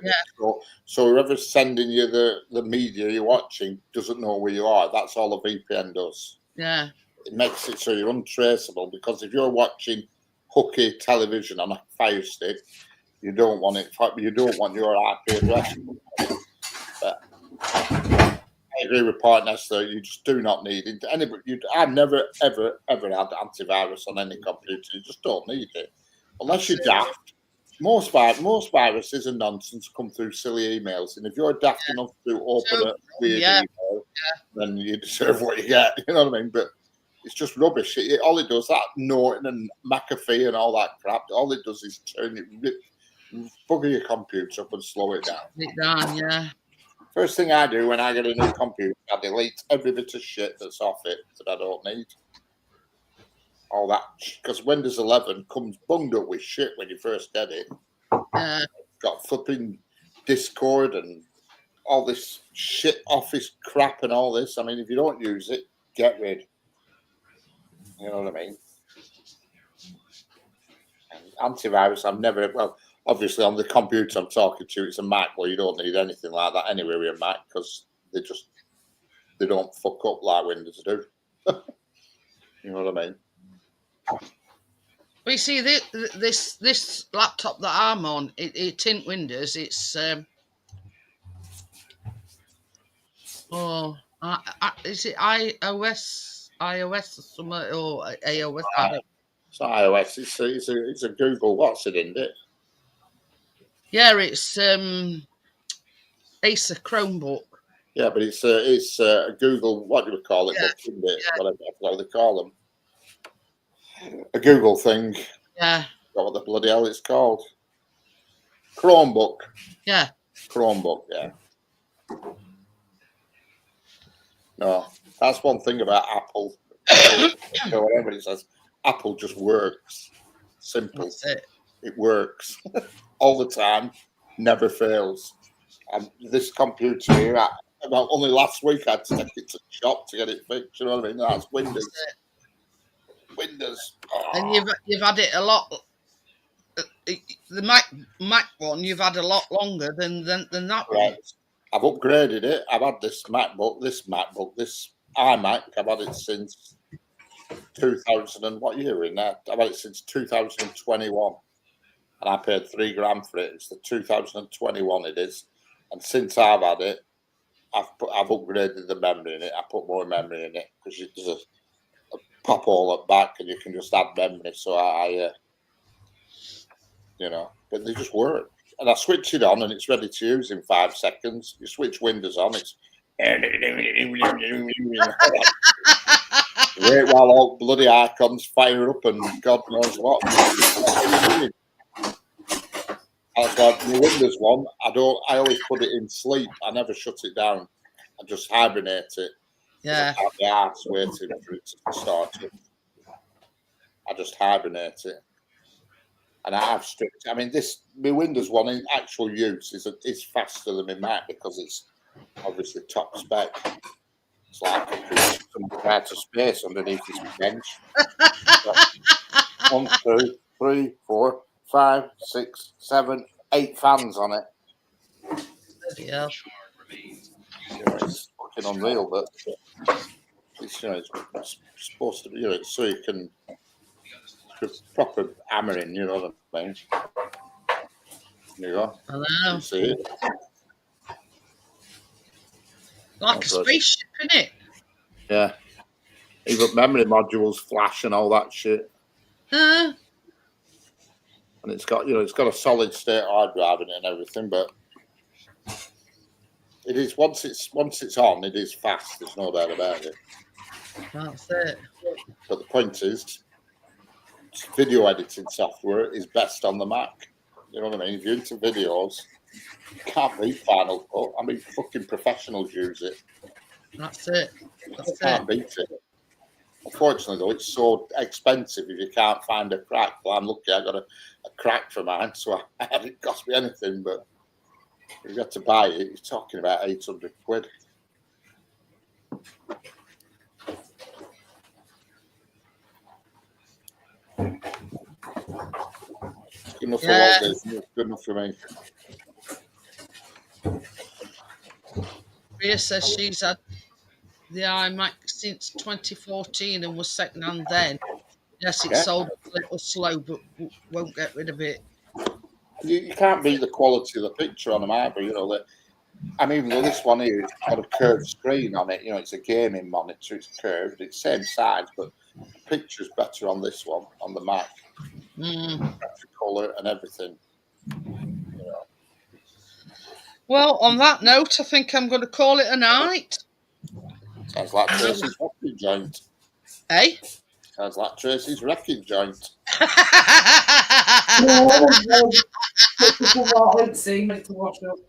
whoever's sending you the media you're watching doesn't know where you are. That's all a VPN does. Yeah. It makes it so you're untraceable, because if you're watching hooky television on a Fire Stick, you don't want your IP address. But I agree with Partners that you just do not need it. I've never ever had antivirus on any computer. You just don't need it unless you're daft. Most viruses and nonsense come through silly emails, and if you're daft enough to open a weird email, then you deserve what you get. You know what I mean? But it's just rubbish. All it does, that Norton and McAfee and all that crap, all it does is bugger your computer up and slow it down. Yeah. First thing I do when I get a new computer, I delete every bit of shit that's off it that I don't need. All that, because Windows 11 comes bunged up with shit when you first get it. Got flipping Discord and all this shit Office crap and all this. I mean, if you don't use it, get rid. You know what I mean? And antivirus, obviously on the computer I'm talking to, it's a Mac. Well, you don't need anything like that anyway with a Mac, because they don't fuck up like Windows do. You know what I mean? Well, you see, this laptop that I'm on, it in Windows. It's is it iOS or something, or AOS? It's not iOS. It's a Google. What's it in it? Yeah, it's Acer Chromebook. Yeah, but it's a Google. What do we call it? Whatever they call them. A Google thing. Yeah. What the bloody hell it's called? Chromebook. Yeah. Chromebook, yeah. No, that's one thing about Apple. Everybody says Apple just works. Simple. That's it. It works all the time, never fails. And this computer here, only last week I had to take it to the shop to get it fixed. You know what I mean? That's Windows. Windows. Oh. And you've had it a lot. The Mac one you've had a lot longer than that right. one. I've upgraded it. I've had this MacBook, this iMac. I've had it since 2000 and what year in there? I've had it since 2021, and I paid $3,000 for it. It's the 2021 it is, and since I've had it, I've upgraded the memory in it. I put more memory in it because pop all at back, and you can just add memory. So I you know, but they just work. And I switch it on, and it's ready to use in 5 seconds. You switch Windows on, it's wait while all bloody icons fire up and God knows what. That's like the Windows one. I always put it in sleep. I never shut it down. I just hibernate it. Yeah. I can't be arsed waiting for it to start it. I just hibernate it. And I have strict. I mean, my Windows one in actual use is faster than my Mac because it's obviously top spec. It's like some part of space underneath this bench. 1, 2, 3, 4, 5, 6, 7, 8 fans on it. Yeah. It's fucking unreal, but it's, it's supposed to be, so you can proper hammering, you know what I mean? There you go. I know. You see it? Like a spaceship, isn't it? Yeah. Even memory modules flash and all that shit. And it's got, it's got a solid state hard drive in it and everything, but it is once it's on, it is fast. There's no doubt about it. That's it. But the point is, video editing software is best on the Mac. You know what I mean? If you're into videos, you can't beat Final Cut. I mean, fucking professionals use it. That's it. You can't beat it. Unfortunately, though, it's so expensive if you can't find a crack. Well, I'm lucky I got a crack for mine, so it didn't cost me anything. But if you got to buy it, you're talking about 800 quid. Good enough for all this. Good enough for me. Rhea says she's had the iMac since 2014 and was second hand then. Yes, it's sold a little slow, but won't get rid of it. You can't beat the quality of the picture on them either. Even though this one here, it's got a curved screen on it. It's a gaming monitor. It's curved. It's same size, but the picture's better on this one, on the Mac. Better colour and everything. Well, on that note, I think I'm going to call it a night. Sounds like Tracy's wrecking joint. Hey? Sounds like Tracy's wrecking joint.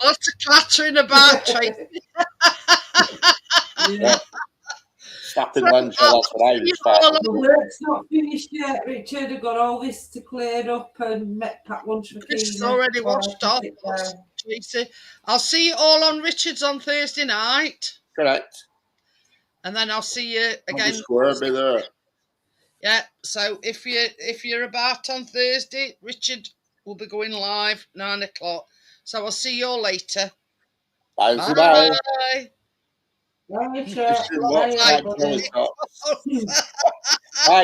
Lots of clattering about, Tracy. Yeah. Snapping lens, that's what I use. The work's not finished yet, Richard. I've got all this to clear up and pack lunch for This is already washed off, Tracy. I'll see you all on Richard's on Thursday night. Correct. And then I'll see you again. Square be there. Yeah, so if you're about on Thursday, Richard will be going live 9 o'clock. So I'll see you all later. Bye. Bye. Bye,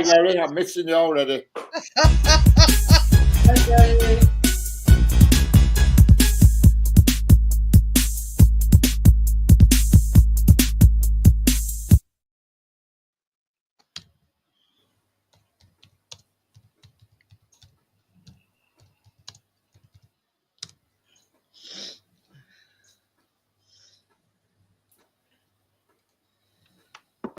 Gary. I'm missing you already. Bye, Gary.